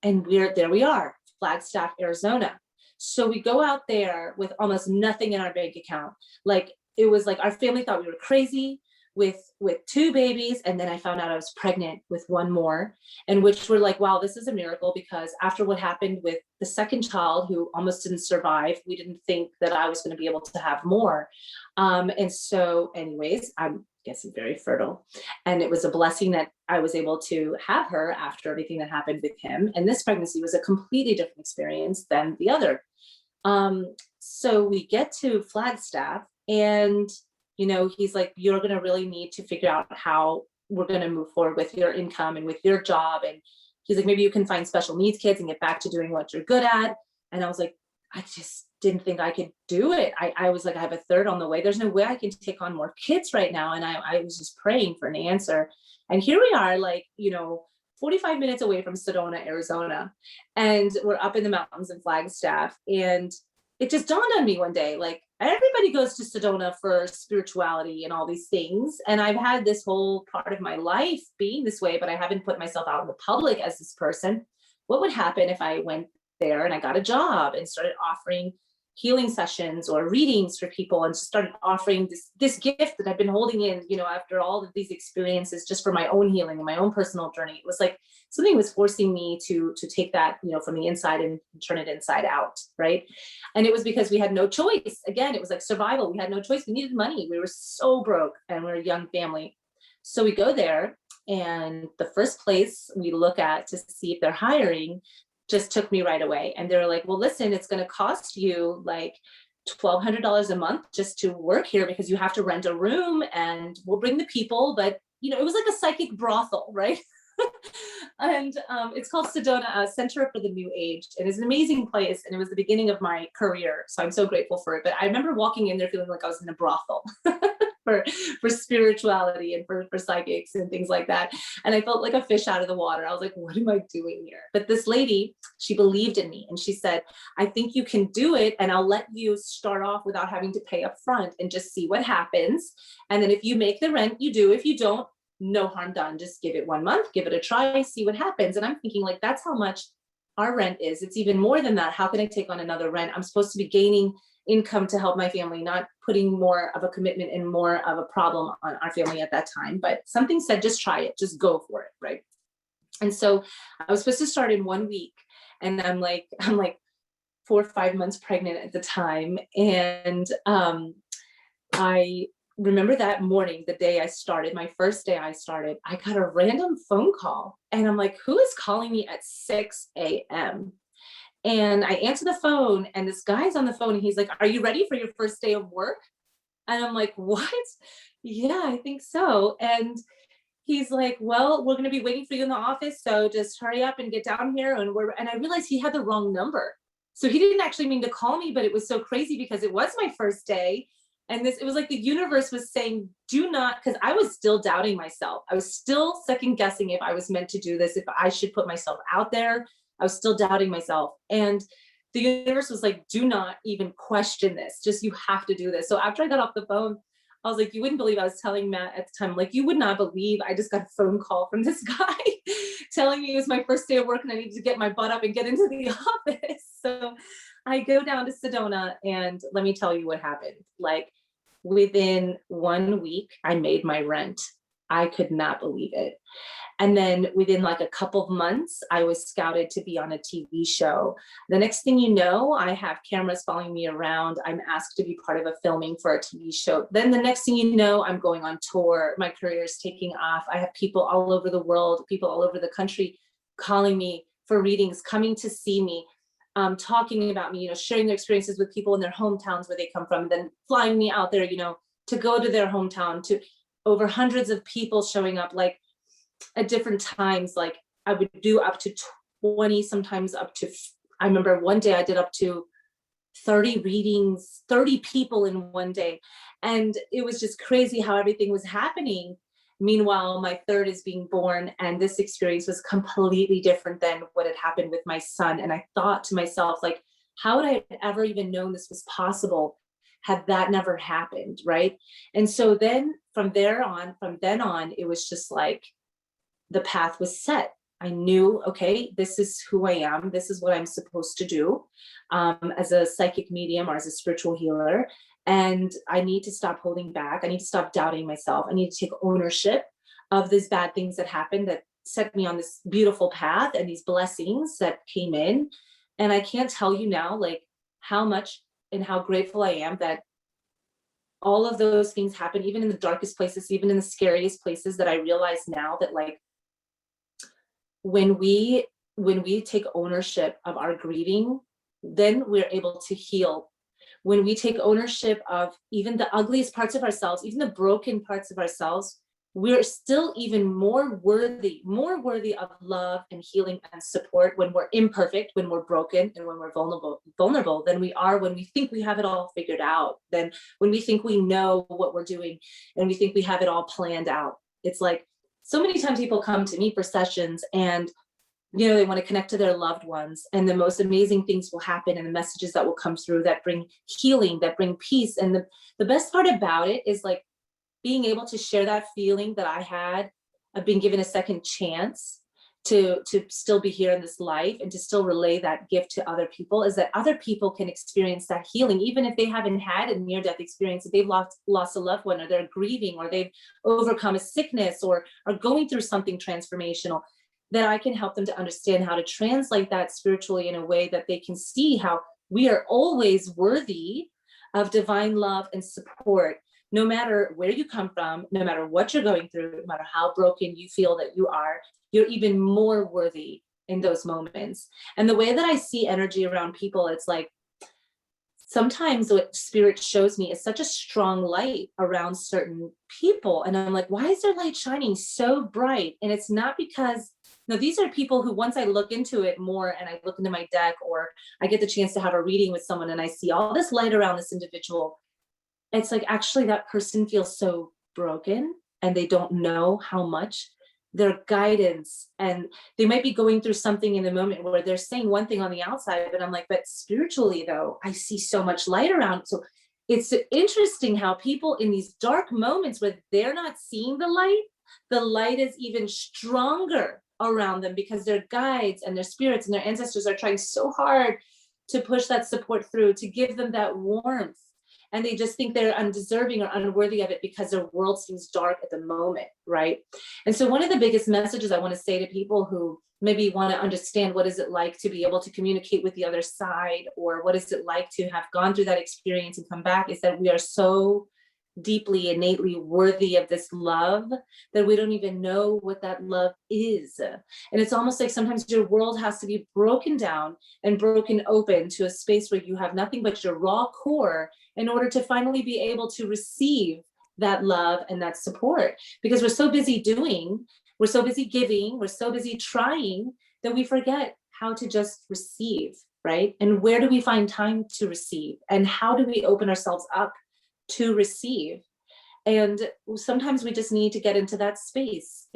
And there we are, Flagstaff, Arizona. So we go out there with almost nothing in our bank account. Like it was like our family thought we were crazy with 2 babies. And then I found out I was pregnant with 1 more, and which were like, wow, this is a miracle, because after what happened with the second child who almost didn't survive, we didn't think that I was going to be able to have more. And so anyways, I'm guessing very fertile. And it was a blessing that I was able to have her after everything that happened with him. And this pregnancy was a completely different experience than the other. So we get to Flagstaff, and he's like, you're going to really need to figure out how we're going to move forward with your income and with your job. And he's like, maybe you can find special needs kids and get back to doing what you're good at. And I was like, I just didn't think I could do it. I was like, I have a third on the way. There's no way I can take on more kids right now. And I was just praying for an answer. And here we are, like, 45 minutes away from Sedona, Arizona. And we're up in the mountains in Flagstaff. And it just dawned on me one day, like, everybody goes to Sedona for spirituality and all these things. And I've had this whole part of my life being this way, but I haven't put myself out in the public as this person. What would happen if I went there and I got a job and started offering healing sessions or readings for people, and started offering this gift that I've been holding in, after all of these experiences, just for my own healing and my own personal journey. It was like something was forcing me to take that, from the inside and turn it inside out, right? And it was because we had no choice. Again, it was like survival. We had no choice. We needed money. We were so broke, and we're a young family. So we go there, and the first place we look at to see if they're hiring just took me right away. And they're like, well, listen, it's going to cost you like $1,200 a month just to work here, because you have to rent a room and we'll bring the people. But, it was like a psychic brothel, right? And it's called Sedona, Center for the New Age. It is an amazing place. And it was the beginning of my career. So I'm so grateful for it. But I remember walking in there feeling like I was in a brothel. for spirituality and for psychics and things like that. And I felt like a fish out of the water. I was like, what am I doing here? But this lady, she believed in me, and she said, I think you can do it, and I'll let you start off without having to pay up front and just see what happens. And then if you make the rent, you do. If you don't, no harm done. Just give it 1 month, give it a try, see what happens. And I'm thinking, like, that's how much our rent is. It's even more than that. How can I take on another rent? I'm supposed to be gaining income to help my family, not putting more of a commitment and more of a problem on our family at that time. But something said, just try it, just go for it, right? And so I was supposed to start in 1 week, and I'm like 4 or 5 months pregnant at the time. And I remember that morning, the day I started, my first day I started, I got a random phone call, and I'm like, who is calling me at 6 a.m.? And I answer the phone, and this guy's on the phone, and he's like, are you ready for your first day of work? And I'm like, what? Yeah, I think so. And he's like, well, we're going to be waiting for you in the office, so just hurry up and get down here. And I realized he had the wrong number. So he didn't actually mean to call me, but it was so crazy because it was my first day. And it was like the universe was saying, do not, because I was still doubting myself. I was still second guessing if I was meant to do this, if I should put myself out there. I was still doubting myself. And the universe was like, do not even question this. Just, you have to do this. So after I got off the phone, I was like, you wouldn't believe, I was telling Matt at the time, like, you would not believe I just got a phone call from this guy telling me it was my first day of work and I needed to get my butt up and get into the office. So I go down to Sedona, and let me tell you what happened. Like, within 1 week, I made my rent. I could not believe it. And then within like a couple of months, I was scouted to be on a TV show. The next thing you know, I have cameras following me around. I'm asked to be part of a filming for a TV show. Then the next thing you know, I'm going on tour. My career is taking off. I have people all over the world, people all over the country calling me for readings, coming to see me, talking about me, sharing their experiences with people in their hometowns where they come from, and then flying me out there, to go to their hometown, to over hundreds of people showing up, like, at different times. Like, I would do up to 20, sometimes up to, I remember one day I did up to 30 readings, 30 people in one day. And it was just crazy how everything was happening. Meanwhile, my third is being born, and this experience was completely different than what had happened with my son. And I thought to myself, like, how would I have ever even known this was possible had that never happened, right? And so then from then on, it was just like the path was set. I knew, okay, this is who I am. This is what I'm supposed to do as a psychic medium or as a spiritual healer. And I need to stop holding back. I need to stop doubting myself. I need to take ownership of these bad things that happened that set me on this beautiful path and these blessings that came in. And I can't tell you now, like, how much and how grateful I am that all of those things happen, even in the darkest places, even in the scariest places, that I realize now that, like, when we take ownership of our grieving, then we're able to heal. When we take ownership of even the ugliest parts of ourselves, even the broken parts of ourselves, we're still even more worthy of love and healing and support when we're imperfect, when we're broken, and when we're vulnerable than we are when we think we have it all figured out, than when we think we know what we're doing and we think we have it all planned out. It's like, so many times people come to me for sessions, and they want to connect to their loved ones, and the most amazing things will happen, and the messages that will come through that bring healing, that bring peace. And the best part about it is, like, being able to share that feeling that I had of being given a second chance to still be here in this life and to still relay that gift to other people, is that other people can experience that healing, even if they haven't had a near-death experience, if they've lost a loved one, or they're grieving, or they've overcome a sickness, or are going through something transformational, that I can help them to understand how to translate that spiritually in a way that they can see how we are always worthy of divine love and support, no matter where you come from, no matter what you're going through, no matter how broken you feel that you are, you're even more worthy in those moments. And the way that I see energy around people, it's like, sometimes what spirit shows me is such a strong light around certain people. And I'm like, why is their light shining so bright? And it's not because, no, these are people who, once I look into it more and I look into my deck, or I get the chance to have a reading with someone and I see all this light around this individual, it's like, actually that person feels so broken and they don't know how much their guidance, and they might be going through something in the moment where they're saying one thing on the outside, but I'm like, but spiritually though, I see so much light around. So it's interesting how people in these dark moments where they're not seeing the light is even stronger around them, because their guides and their spirits and their ancestors are trying so hard to push that support through, to give them that warmth. And they just think they're undeserving or unworthy of it because their world seems dark at the moment, right? And so one of the biggest messages I want to say to people who maybe want to understand what is it like to be able to communicate with the other side, or what is it like to have gone through that experience and come back, is that we are so deeply, innately worthy of this love that we don't even know what that love is. And it's almost like sometimes your world has to be broken down and broken open to a space where you have nothing but your raw core in order to finally be able to receive that love and that support. Because we're so busy doing, we're so busy giving, we're so busy trying, that we forget how to just receive, right? And where do we find time to receive? And how do we open ourselves up to receive? And sometimes we just need to get into that space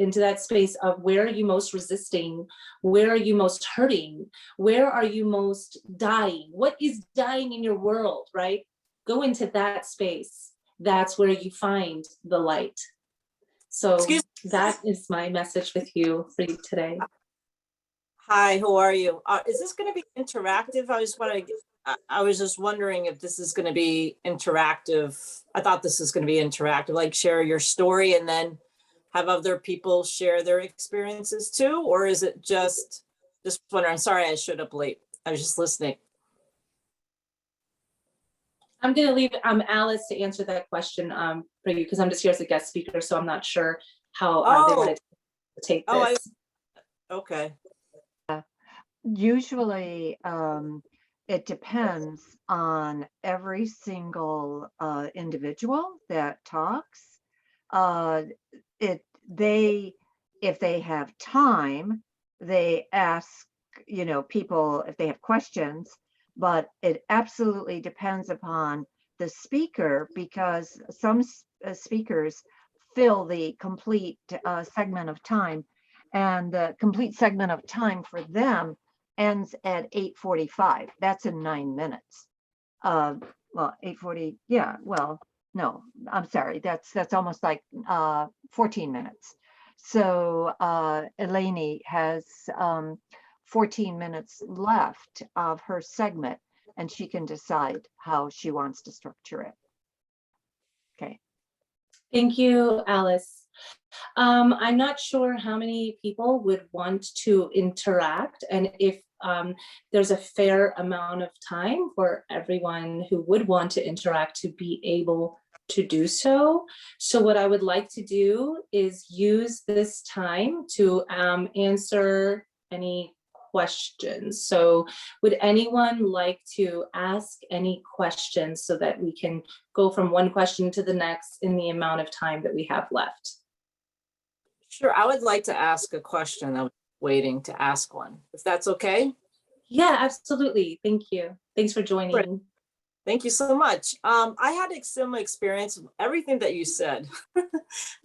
of, where are you most resisting? Where are you most hurting? Where are you most dying? What is dying in your world, right? Go into that space. That's where you find the light. So that is my message for you today. Hi, how are you? Is this going to be interactive? I was just wondering if this is going to be interactive. I thought this was going to be interactive, like share your story and then have other people share their experiences too? Or is it just wondering? Sorry, I showed up late. I was just listening. I'm going to leave Alice to answer that question for you, because I'm just here as a guest speaker, so I'm not sure how they wanted to take this. Okay. Usually, it depends on every single individual that talks. If they have time, they ask, people if they have questions, but it absolutely depends upon the speaker, because some speakers fill the complete segment of time, and the complete segment of time for them ends at 8:45. That's in 9 minutes. Well, 8:40. Yeah. Well, no, I'm sorry. That's almost like 14 minutes. So Eleni has 14 minutes left of her segment, and she can decide how she wants to structure it. Okay. Thank you, Alice. I'm not sure how many people would want to interact, and if there's a fair amount of time for everyone who would want to interact to be able to do so. So what I would like to do is use this time to answer any questions. So would anyone like to ask any questions so that we can go from one question to the next in the amount of time that we have left? Sure. I would like to ask a question. I was waiting to ask one, if that's okay. Yeah, absolutely. Thank you. Thanks for joining. Great. Thank you so much. I had a similar experience, everything that you said.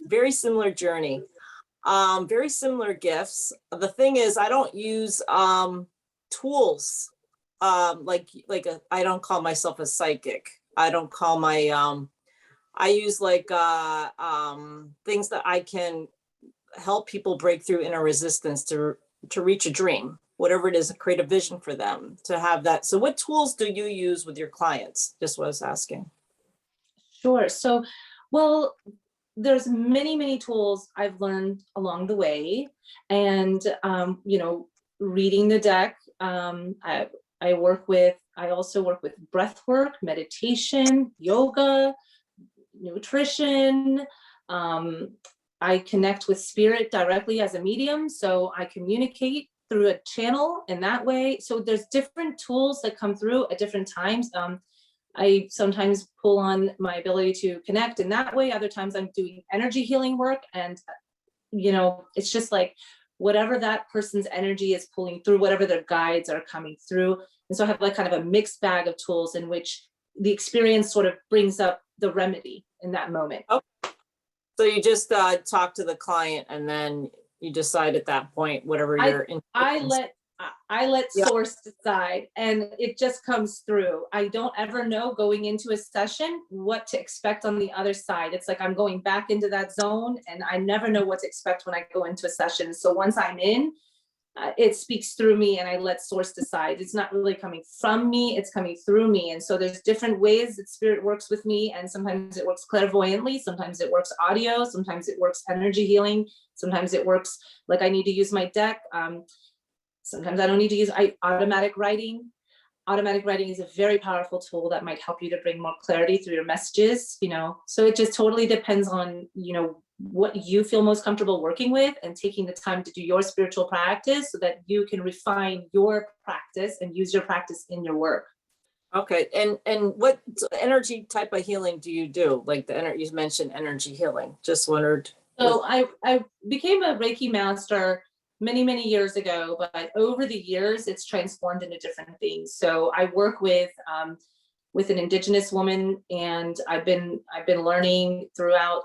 Very similar journey. Very similar gifts. The thing is, I don't use tools. I don't call myself a psychic. I don't call my I use things that I can help people break through inner resistance to to reach a dream, whatever it is, create a vision for them to have that. So what tools do you use with your clients? Just what I was asking. Sure. So, well, there's many, many tools I've learned along the way, and you know, reading the deck. I also work with breath work, meditation, yoga, nutrition. I connect with spirit directly as a medium, so I communicate through a channel in that way. So there's different tools that come through at different times. I sometimes pull on my ability to connect in that way. Other times I'm doing energy healing work, and you know, it's just like whatever that person's energy is pulling through, whatever their guides are coming through. And so I have like kind of a mixed bag of tools in which the experience sort of brings up the remedy in that moment. Okay. So you just talk to the client, and then you decide at that point whatever you're. I let source decide, and it just comes through. I don't ever know going into a session what to expect on the other side. It's like I'm going back into that zone, and I never know what to expect when I go into a session. So once I'm in, it speaks through me, and I let source decide. It's not really coming from me, it's coming through me. And so there's different ways that spirit works with me, and sometimes it works clairvoyantly, sometimes it works audio, sometimes it works energy healing, sometimes it works like I need to use my deck. Sometimes I don't need to use automatic writing. Automatic writing is a very powerful tool that might help you to bring more clarity through your messages, you know. So it just totally depends on, you know, what you feel most comfortable working with, and taking the time to do your spiritual practice so that you can refine your practice and use your practice in your work. Okay, and what energy type of healing do you do? Like the energy, you mentioned energy healing. Just wondered. So I became a Reiki master many, many years ago, but over the years it's transformed into different things. So I work with an Indigenous woman, and I've been learning throughout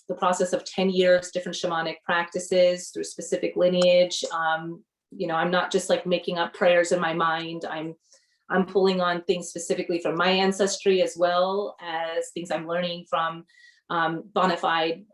the process of 10 years different shamanic practices through specific lineage. You know, I'm not just like making up prayers in my mind. I'm pulling on things specifically from my ancestry, as well as things I'm learning from bona fide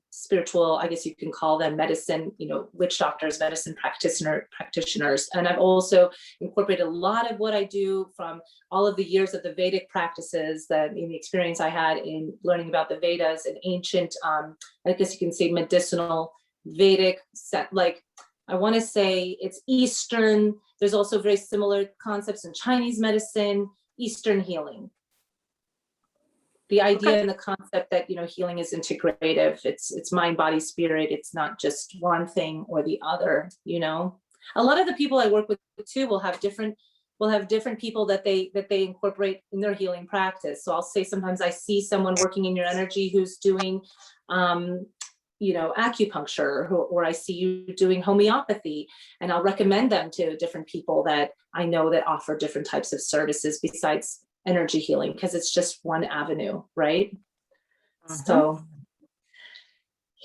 spiritual, I guess you can call them medicine, you know, witch doctors, medicine practitioners. And I've also incorporated a lot of what I do from all of the years of the Vedic practices, that in the experience I had in learning about the Vedas and ancient, I guess you can say medicinal Vedic set, like I want to say it's Eastern. There's also very similar concepts in Chinese medicine, Eastern healing. The idea and the concept that, you know, healing is integrative. It's mind, body, spirit. It's not just one thing or the other, you know. A lot of the people I work with too will have different people that they incorporate in their healing practice. So I'll say sometimes I see someone working in your energy who's doing you know, acupuncture, or I see you doing homeopathy, and I'll recommend them to different people that I know that offer different types of services besides energy healing, because it's just one avenue, right? So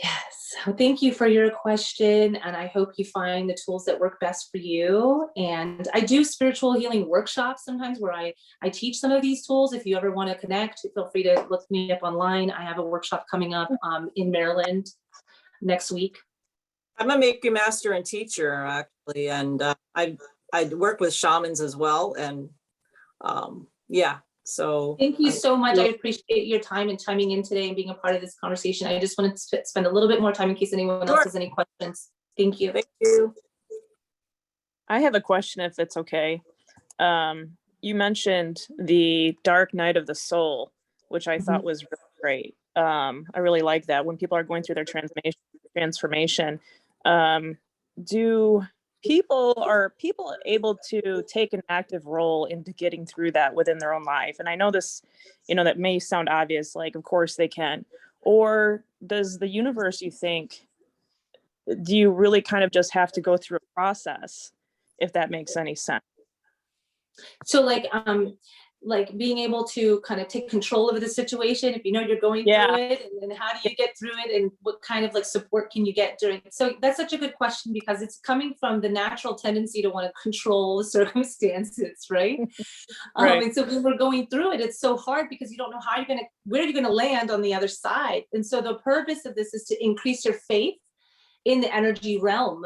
yes, thank you for your question, and I hope you find the tools that work best for you. And I do spiritual healing workshops sometimes where I teach some of these tools. If you ever want to connect, feel free to look me up online. I have a workshop coming up in Maryland next week. I'm a Reiki master and teacher, actually, and I work with shamans as well, and yeah. So thank you so much. I appreciate your time and chiming in today and being a part of this conversation. I just wanted to spend a little bit more time in case anyone else has any questions. Thank you. Thank you. I have a question, if it's okay. You mentioned the dark night of the soul, which I thought was really great. I really like that when people are going through their transformation. Are people able to take an active role into getting through that within their own life? And I know this, you know, that may sound obvious, like, of course they can. Or does the universe, you think, do you really kind of just have to go through a process, if that makes any sense? So like being able to kind of take control of the situation, if you know you're going through it, and then how do you get through it, and what kind of like support can you get during it? So that's such a good question, because it's coming from the natural tendency to want to control the circumstances, right? Right. And so when we're going through it, it's so hard because you don't know where you're gonna land on the other side. And so the purpose of this is to increase your faith in the energy realm,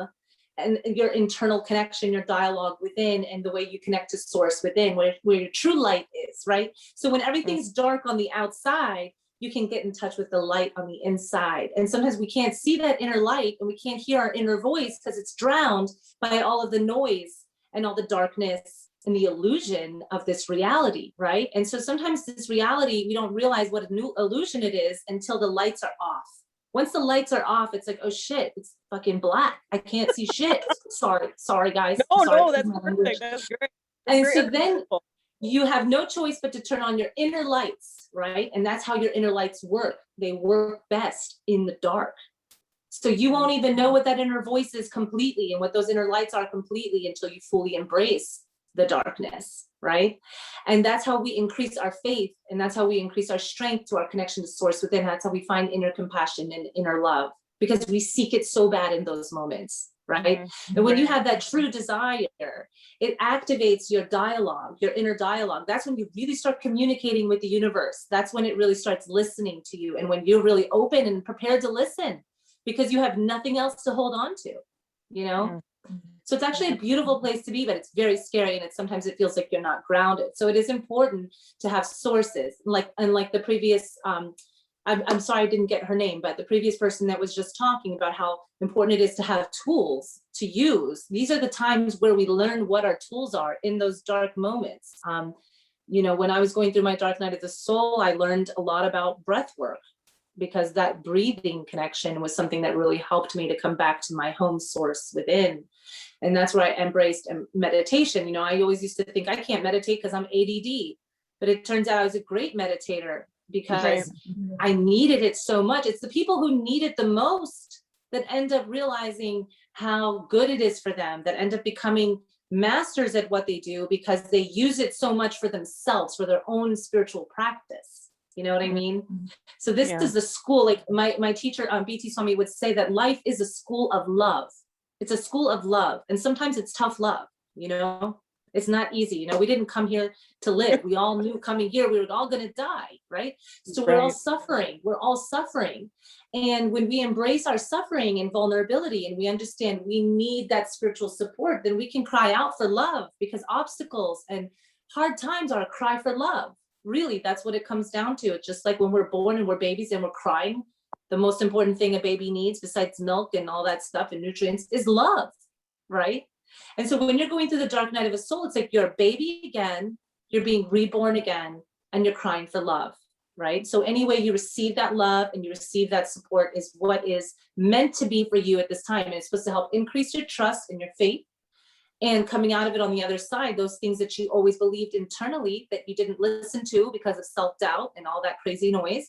and your internal connection, your dialogue within, and the way you connect to source within, where your true light is, right? So when everything's dark on the outside, you can get in touch with the light on the inside. And sometimes we can't see that inner light, and we can't hear our inner voice because it's drowned by all of the noise and all the darkness and the illusion of this reality, right? And so sometimes this reality, we don't realize what a new illusion it is until the lights are off. Once the lights are off, it's like, oh shit, it's fucking black. I can't see shit. Sorry guys. No, sorry. no, that's perfect. That's great. And so then you have no choice but to turn on your inner lights, right? And that's how your inner lights work. They work best in the dark. So you won't even know what that inner voice is completely and what those inner lights are completely until you fully embrace the darkness, right? And that's how we increase our faith, and that's how we increase our strength to our connection to source within. That's how we find inner compassion and inner love, because we seek it so bad in those moments, right? Mm-hmm. And when you have that true desire, it activates your dialogue, your inner dialogue. That's when you really start communicating with the universe. That's when it really starts listening to you, and when you're really open and prepared to listen, because you have nothing else to hold on to, you know? Mm-hmm. So it's actually a beautiful place to be, but it's very scary, and sometimes it feels like you're not grounded. So it is important to have sources, like the previous, I'm sorry I didn't get her name, but the previous person that was just talking about how important it is to have tools to use. These are the times where we learn what our tools are in those dark moments. You know, when I was going through my dark night of the soul, I learned a lot about breath work, because that breathing connection was something that really helped me to come back to my home source within. And that's where I embraced meditation. You know, I always used to think I can't meditate because I'm ADD, but it turns out I was a great meditator because I needed it so much. It's the people who need it the most that end up realizing how good it is for them, that end up becoming masters at what they do because they use it so much for themselves, for their own spiritual practice. You know what I mean? So this is the school, like my teacher, BT Swami, would say that life is a school of love. It's a school of love. And sometimes it's tough love, you know? It's not easy. You know, we didn't come here to live. We all knew coming here, we were all going to die, right? So we're all suffering. We're all suffering. And when we embrace our suffering and vulnerability, and we understand we need that spiritual support, then we can cry out for love, because obstacles and hard times are a cry for love. Really, that's what it comes down to. It's just like when we're born and we're babies and we're crying, the most important thing a baby needs besides milk and all that stuff and nutrients is love, right? And so when you're going through the dark night of a soul, it's like you're a baby again, you're being reborn again, and you're crying for love, right? So any way you receive that love and you receive that support is what is meant to be for you at this time. And it's supposed to help increase your trust and your faith. And coming out of it on the other side, those things that you always believed internally that you didn't listen to because of self-doubt and all that crazy noise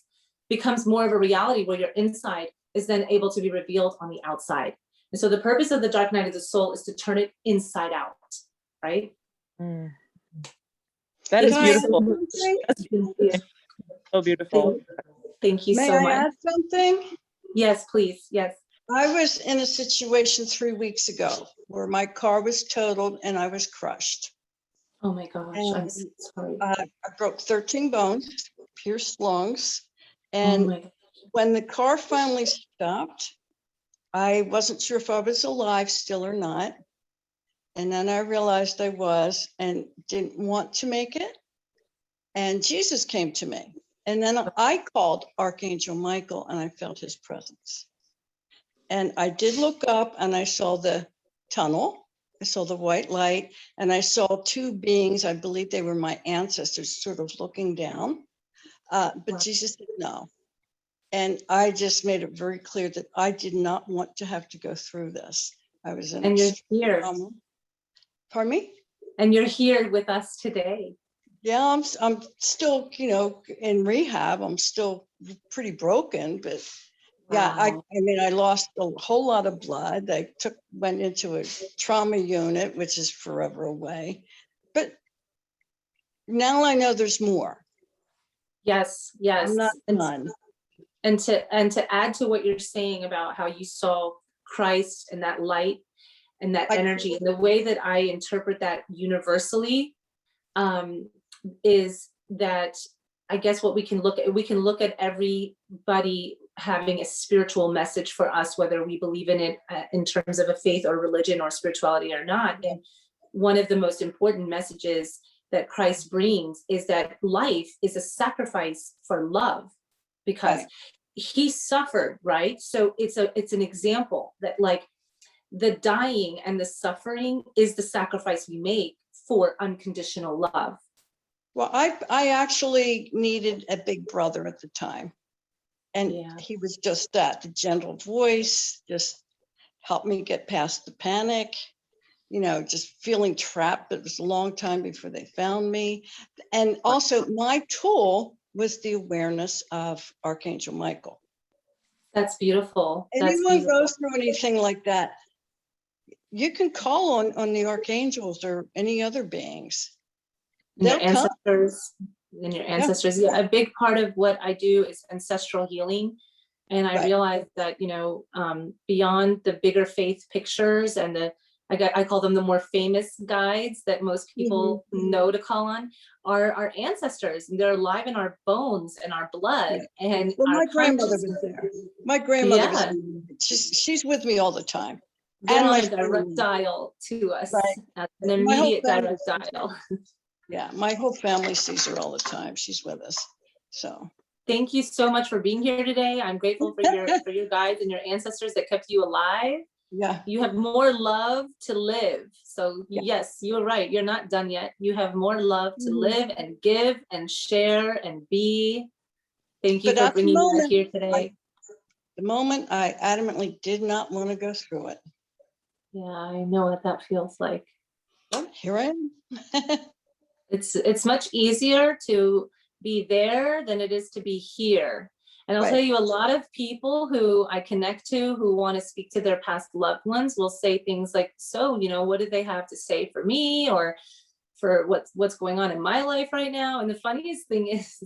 becomes more of a reality, where your inside is then able to be revealed on the outside. And so the purpose of the dark night of the soul is to turn it inside out, right? That is beautiful. That's so beautiful. Thank you May so I much. add something? Yes, please. Yes. I was in a situation 3 weeks ago where my car was totaled and I was crushed. Oh my gosh, I'm so sorry. I broke 13 bones, pierced lungs. Oh And my, when the car finally stopped, I wasn't sure if I was alive still or not. And then I realized I was, and didn't want to make it. And Jesus came to me. And then I called Archangel Michael and I felt his presence. And I did look up and I saw the tunnel. I saw the white light, and I saw two beings. I believe they were my ancestors, sort of looking down. But Jesus said no. And I just made it very clear that I did not want to have to go through this. I was in. and you're here. Pardon me? And you're here with us today. Yeah, I'm still, you know, in rehab. I'm still pretty broken, but yeah, Wow. I mean, I lost a whole lot of blood. I went into a trauma unit, which is forever away. But now I know there's more. Yes, yes. I'm not done. And to add to what you're saying about how you saw Christ and that light and that energy, and the way that I interpret that universally, is that I guess what we can look at everybody having a spiritual message for us, whether we believe in it in terms of a faith or religion or spirituality or not. And one of the most important messages that Christ brings is that life is a sacrifice for love, because he suffered, right? So it's an example that like the dying and the suffering is the sacrifice we make for unconditional love. Well, I actually needed a big brother at the time. And he was just that, the gentle voice, just helped me get past the panic, you know, just feeling trapped. It was a long time before they found me. And also my tool was the awareness of Archangel Michael. That's beautiful. Anyone goes through anything like that, you can call on the archangels or any other beings. And your ancestors, Yeah, a big part of what I do is ancestral healing. And I realized that, you know, beyond the bigger faith pictures and I call them the more famous guides that most people know to call on, are our ancestors, and they're alive in our bones and our blood. And my grandmother was there. My grandmother was there. She's with me all the time. They're on a direct dial to us, an immediate direct dial. Yeah, my whole family sees her all the time. She's with us. So thank you so much for being here today. I'm grateful for your guides and your ancestors that kept you alive. Yeah. You have more love to live. So yes, you're right. You're not done yet. You have more love to live and give and share and be. Thank you for bringing that here today. The moment I adamantly did not want to go through it. Yeah, I know what that feels like. Well, here I am. It's much easier to be there than it is to be here. And I'll tell you, a lot of people who I connect to who want to speak to their past loved ones will say things like, so, you know, what do they have to say for me or for what's going on in my life right now? And the funniest thing is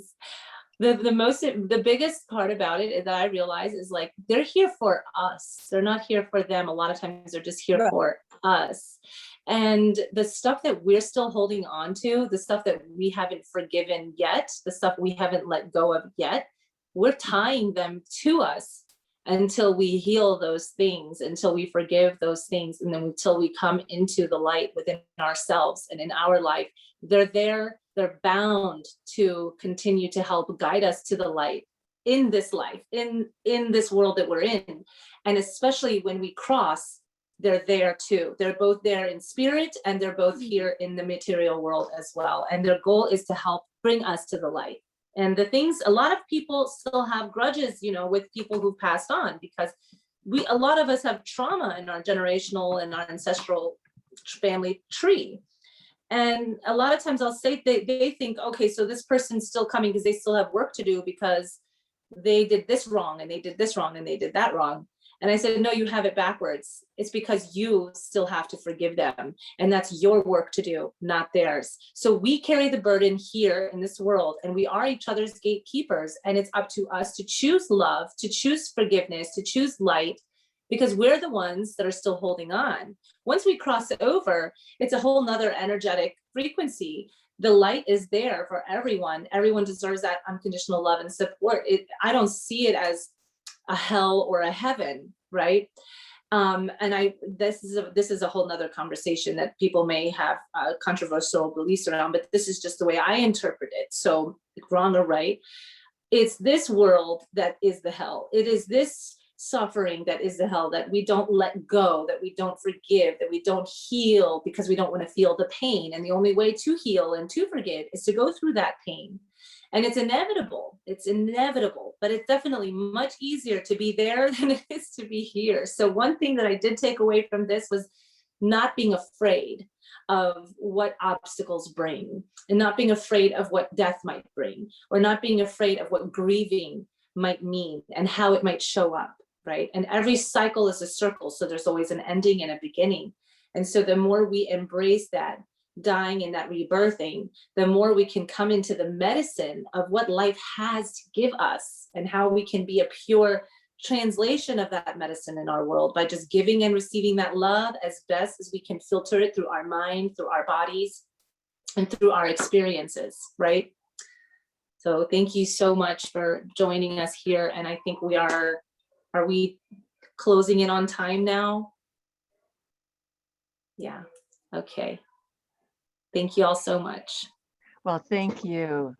the biggest part about it that I realize is like, they're here for us. They're not here for them. A lot of times they're just here for us. And the stuff that we're still holding on to, the stuff that we haven't forgiven yet, the stuff we haven't let go of yet, we're tying them to us until we heal those things, until we forgive those things, and then until we come into the light within ourselves and in our life. They're there, they're bound to continue to help guide us to the light in this life, in this world that we're in. And especially when we cross, they're there too. They're both there in spirit and they're both here in the material world as well. And their goal is to help bring us to the light. And the things, a lot of people still have grudges, you know, with people who've passed on, because a lot of us have trauma in our generational and our ancestral family tree. And a lot of times I'll say they think, okay, so this person's still coming because they still have work to do because they did this wrong and they did this wrong and they did that wrong. And I said, no, you have it backwards. It's because you still have to forgive them. And that's your work to do, not theirs. So we carry the burden here in this world, and we are each other's gatekeepers. And it's up to us to choose love, to choose forgiveness, to choose light, because we're the ones that are still holding on. Once we cross over, it's a whole nother energetic frequency. The light is there for everyone. Everyone deserves that unconditional love and support. I don't see it as a hell or a heaven, right? And this is a whole nother conversation that people may have controversial beliefs around, but this is just the way I interpret it. So wrong or right, it's this world that is the hell. It is this suffering that is the hell, that we don't let go, that we don't forgive, that we don't heal because we don't want to feel the pain. And the only way to heal and to forgive is to go through that pain. And it's inevitable, but it's definitely much easier to be there than it is to be here. So one thing that I did take away from this was not being afraid of what obstacles bring, and not being afraid of what death might bring, or not being afraid of what grieving might mean and how it might show up, right? And every cycle is a circle, so there's always an ending and a beginning. And so the more we embrace that dying and that rebirthing, the more we can come into the medicine of what life has to give us and how we can be a pure translation of that medicine in our world by just giving and receiving that love as best as we can, filter it through our mind, through our bodies, and through our experiences, right? So thank you so much for joining us here. And I think are we closing in on time now? Yeah, okay. Thank you all so much. Well, thank you,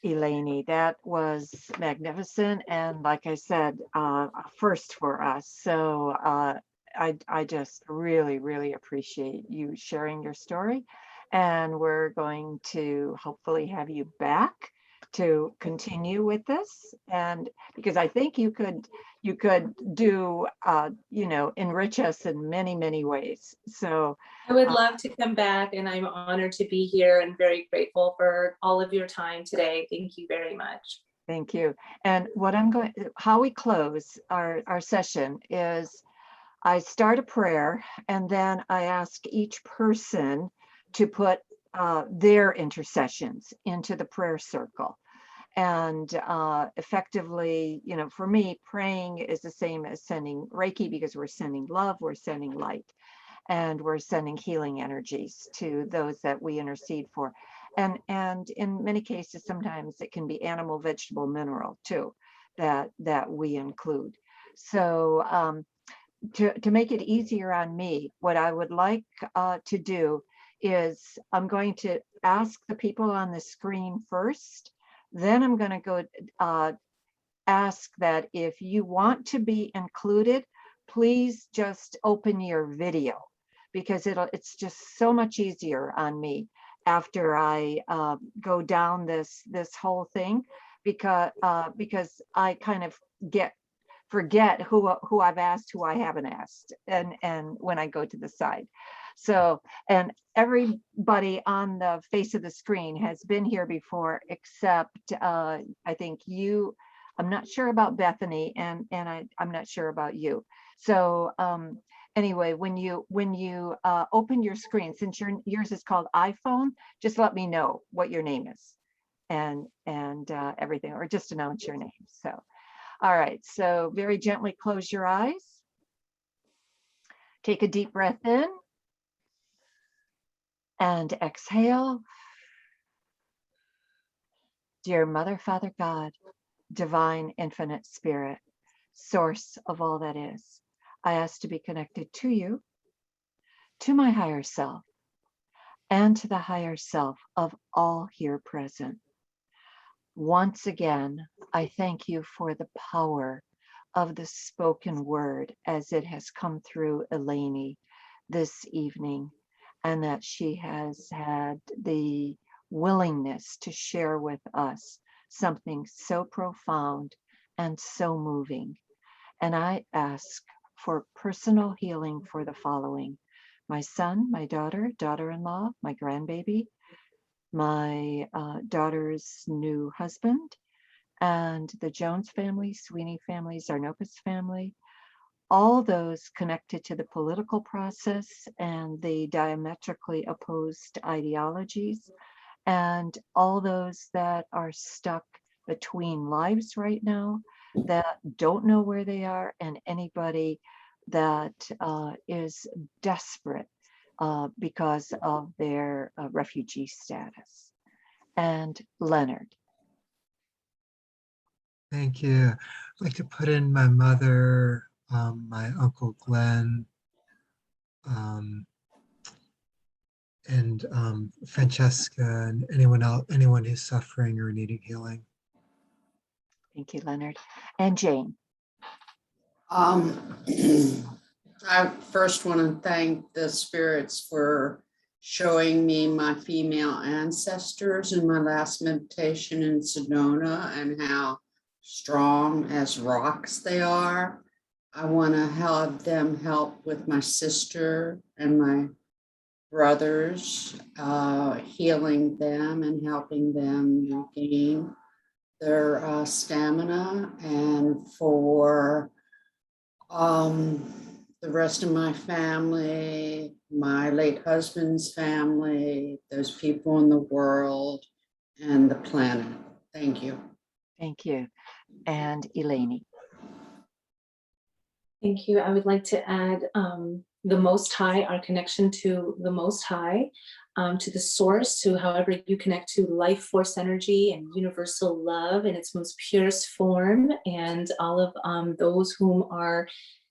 Eleni. That was magnificent. And like I said, a first for us. So I just really, really appreciate you sharing your story. And we're going to hopefully have you back to continue with this. And because I think you could do, enrich us in many, many ways. So I would love to come back, and I'm honored to be here and very grateful for all of your time today. Thank you very much. thank you. And how we close our session is I start a prayer, and then I ask each person to put their intercessions into the prayer circle. And effectively, for me, praying is the same as sending Reiki, because we're sending love, we're sending light, and we're sending healing energies to those that we intercede for. And in many cases, sometimes it can be animal, vegetable, mineral too, that we include. So to make it easier on me, what I would like to do is I'm going to ask the people on the screen first. Then I'm going to go ask that if you want to be included, please just open your video, because it's just so much easier on me after I go down this whole thing, because I kind of forget who I've asked, who I haven't asked, and when I go to the side. So, and everybody on the face of the screen has been here before, except I think you. I'm not sure about Bethany, and I'm not sure about you. So anyway, when you open your screen, since yours is called iPhone, just let me know what your name is, and everything, or just announce your name. So, all right. So very gently close your eyes. Take a deep breath in. And exhale. Dear Mother, Father, God, divine, infinite spirit, source of all that is, I ask to be connected to you, to my higher self, and to the higher self of all here present. Once again, I thank you for the power of the spoken word as it has come through Eleni this evening, and that she has had the willingness to share with us something so profound and so moving. And I ask for personal healing for the following: my son, my daughter, daughter-in-law, my grandbaby, my daughter's new husband, and the Jones family, Sweeney family, Zarnopoulos family, all those connected to the political process and the diametrically opposed ideologies, and all those that are stuck between lives right now, that don't know where they are, and anybody that is desperate because of their refugee status. And Leonard. Thank you. I'd like to put in my mother, my uncle Glenn, and Francesca, and anyone who's suffering or needing healing. Thank you, Leonard. And Jane. I first want to thank the spirits for showing me my female ancestors in my last meditation in Sedona, and how strong as rocks they are. I want to have them help with my sister and my brothers, healing them and helping them regain their stamina, and for the rest of my family, my late husband's family, those people in the world, and the planet. Thank you. Thank you. And Eleni. Thank you. I would like to add the Most High, our connection to the Most High, to the source, to however you connect to life force energy and universal love in its most purest form, and all of those whom are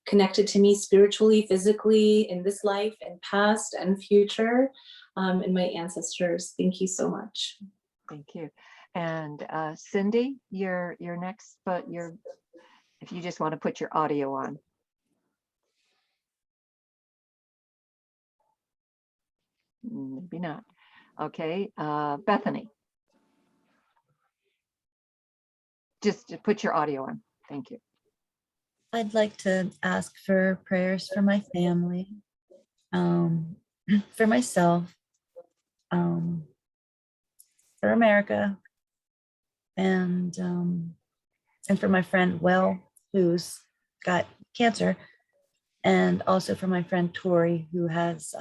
connected to me spiritually, physically, in this life and past and future, and my ancestors. Thank you so much. Thank you. And Cindy, you're next, but if you just want to put your audio on. Maybe not. Okay, Bethany. Just to put your audio on. Thank you. I'd like to ask for prayers for my family, for myself, for America, and for my friend Will, who's got cancer, and also for my friend Tori, who has,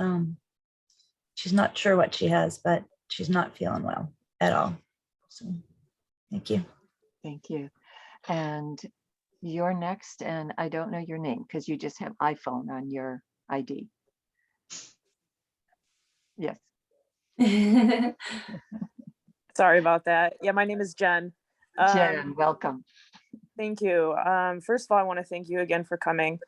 she's not sure what she has, but she's not feeling well at all. So thank you. Thank you. And you're next, and I don't know your name because you just have iPhone on your ID. Yes. Sorry about that. Yeah, my name is Jen. Jen, welcome. Thank you. First of all, I want to thank you again for coming.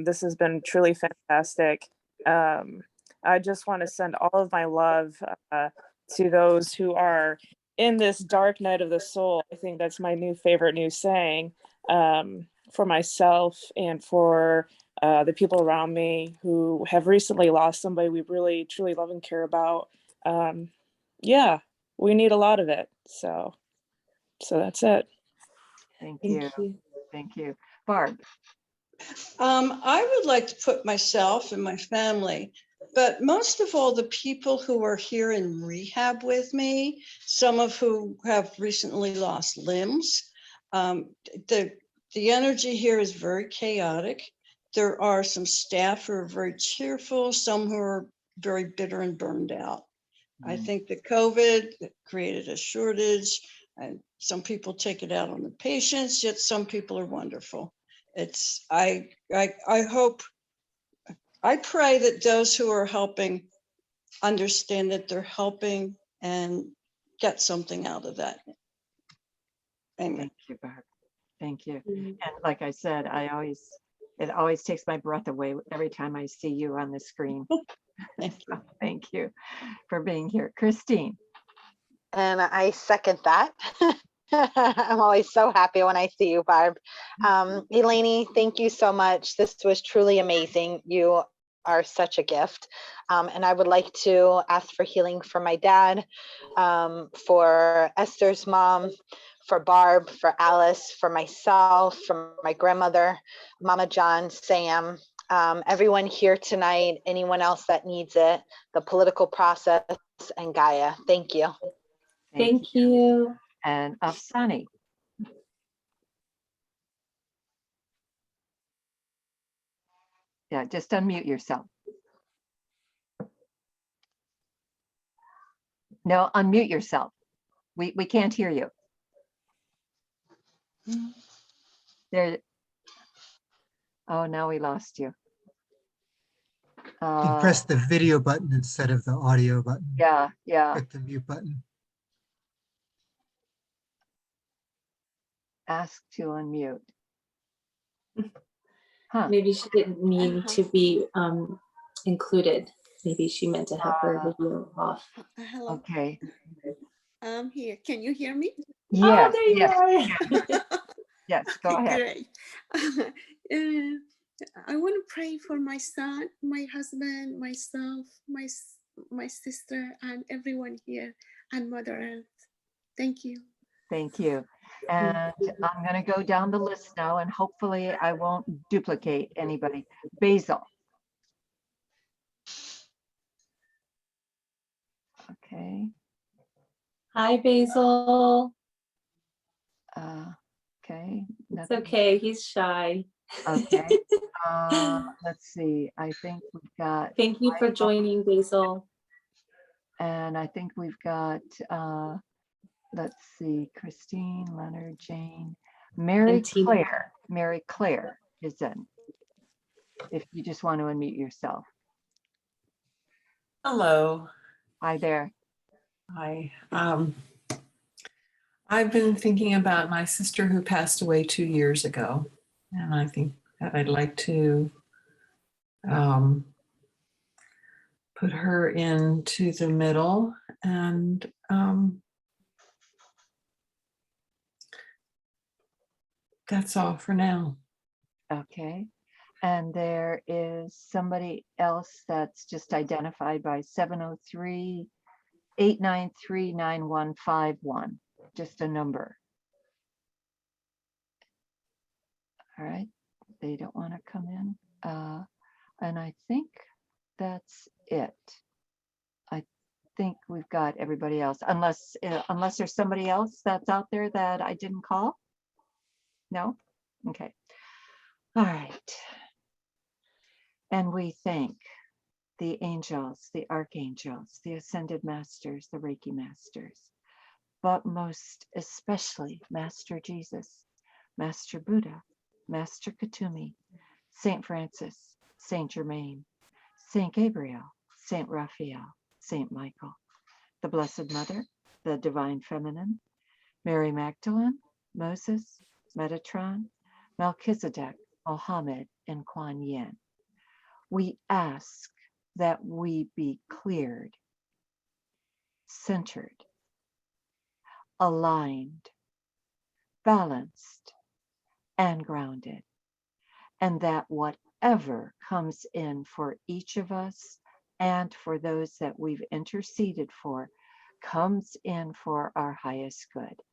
This has been truly fantastic. I just want to send all of my love to those who are in this dark night of the soul. I think that's my favorite new saying, for myself and for the people around me who have recently lost somebody we really truly love and care about. Yeah, we need a lot of it. So that's it. Thank Thank you. you. Thank you. Barb. I would like to put myself and my family, but most of all, the people who are here in rehab with me, some of who have recently lost limbs. The energy here is very chaotic. There are some staff who are very cheerful, some who are very bitter and burned out. I think the COVID created a shortage, and some people take it out on the patients, yet some people are wonderful. I hope, I pray that those who are helping understand that they're helping and get something out of that. Amen. Thank you, Barb. Thank you. And like I said, it always takes my breath away every time I see you on the screen. Thank you. Thank you for being here. Christine. And I second that. I'm always so happy when I see you, Barb. Eleni, thank you so much. This was truly amazing. You are such a gift. And I would like to ask for healing for my dad, for Esther's mom, for Barb, for Alice, for myself, for my grandmother, Mama John, Sam, everyone here tonight, anyone else that needs it, the political process, and Gaia. Thank you. Thank you. And Afsani. Yeah, just unmute yourself. No, unmute yourself. We can't hear you. There. Oh, now we lost you. You press the video button instead of the audio button. Yeah. Click the mute button. Ask to unmute. Huh. Maybe she didn't mean to be included. Maybe she meant to have her video off. Hello, Okay. I'm here. Can you hear me? Yes. Oh, there you yes. are. Yes. Go ahead. Great. I want to pray for my son, my husband, myself, my sister, and everyone here, and Mother Earth. Thank you. Thank you. And I'm going to go down the list now, and hopefully I won't duplicate anybody. Basil. Okay. Hi, Basil. Okay. It's okay. He's shy. Okay. Let's see. I think we've got. Thank you for joining, Basil. And I think we've got, let's see, Christine, Leonard, Jane, Mary Claire. Mary Claire is in. if you just want to unmute yourself. Hello. Hi there. Hi. I've been thinking about my sister who passed away 2 years ago, and I think that I'd like to put her into the middle, and that's all for now. Okay. And there is somebody else that's just identified by 703-893-9151, just a number. All right, they don't want to come in. And I think that's it. I think we've got everybody else, unless there's somebody else that's out there that I didn't call. No? Okay. All right. And we thank the angels, the archangels, the ascended masters, the Reiki masters, but most especially Master Jesus, Master Buddha, Master Katumi, Saint Francis, Saint Germain, Saint Gabriel, Saint Raphael, Saint Michael, the Blessed Mother, the Divine Feminine, Mary Magdalene, Moses, Metatron, Melchizedek, Mohammed, and Kuan Yin. We ask that we be cleared, centered, aligned, balanced, and grounded, and that whatever comes in for each of us and for those that we've interceded for comes in for our highest good.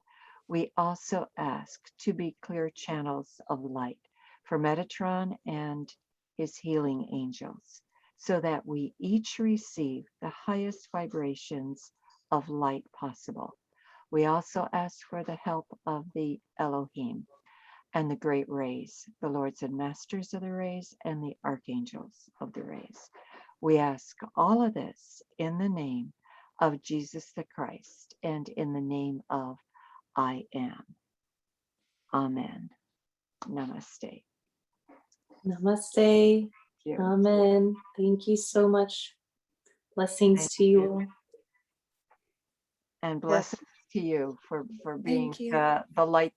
We also ask to be clear channels of light for Metatron and his healing angels, so that we each receive the highest vibrations of light possible. We also ask for the help of the Elohim and the great rays, the lords and masters of the rays, and the archangels of the rays. We ask all of this in the name of Jesus the Christ and in the name of I am. Amen. Namaste. Namaste. You. Amen. Thank you so much. Blessings to you all. And blessings to you for being you. the light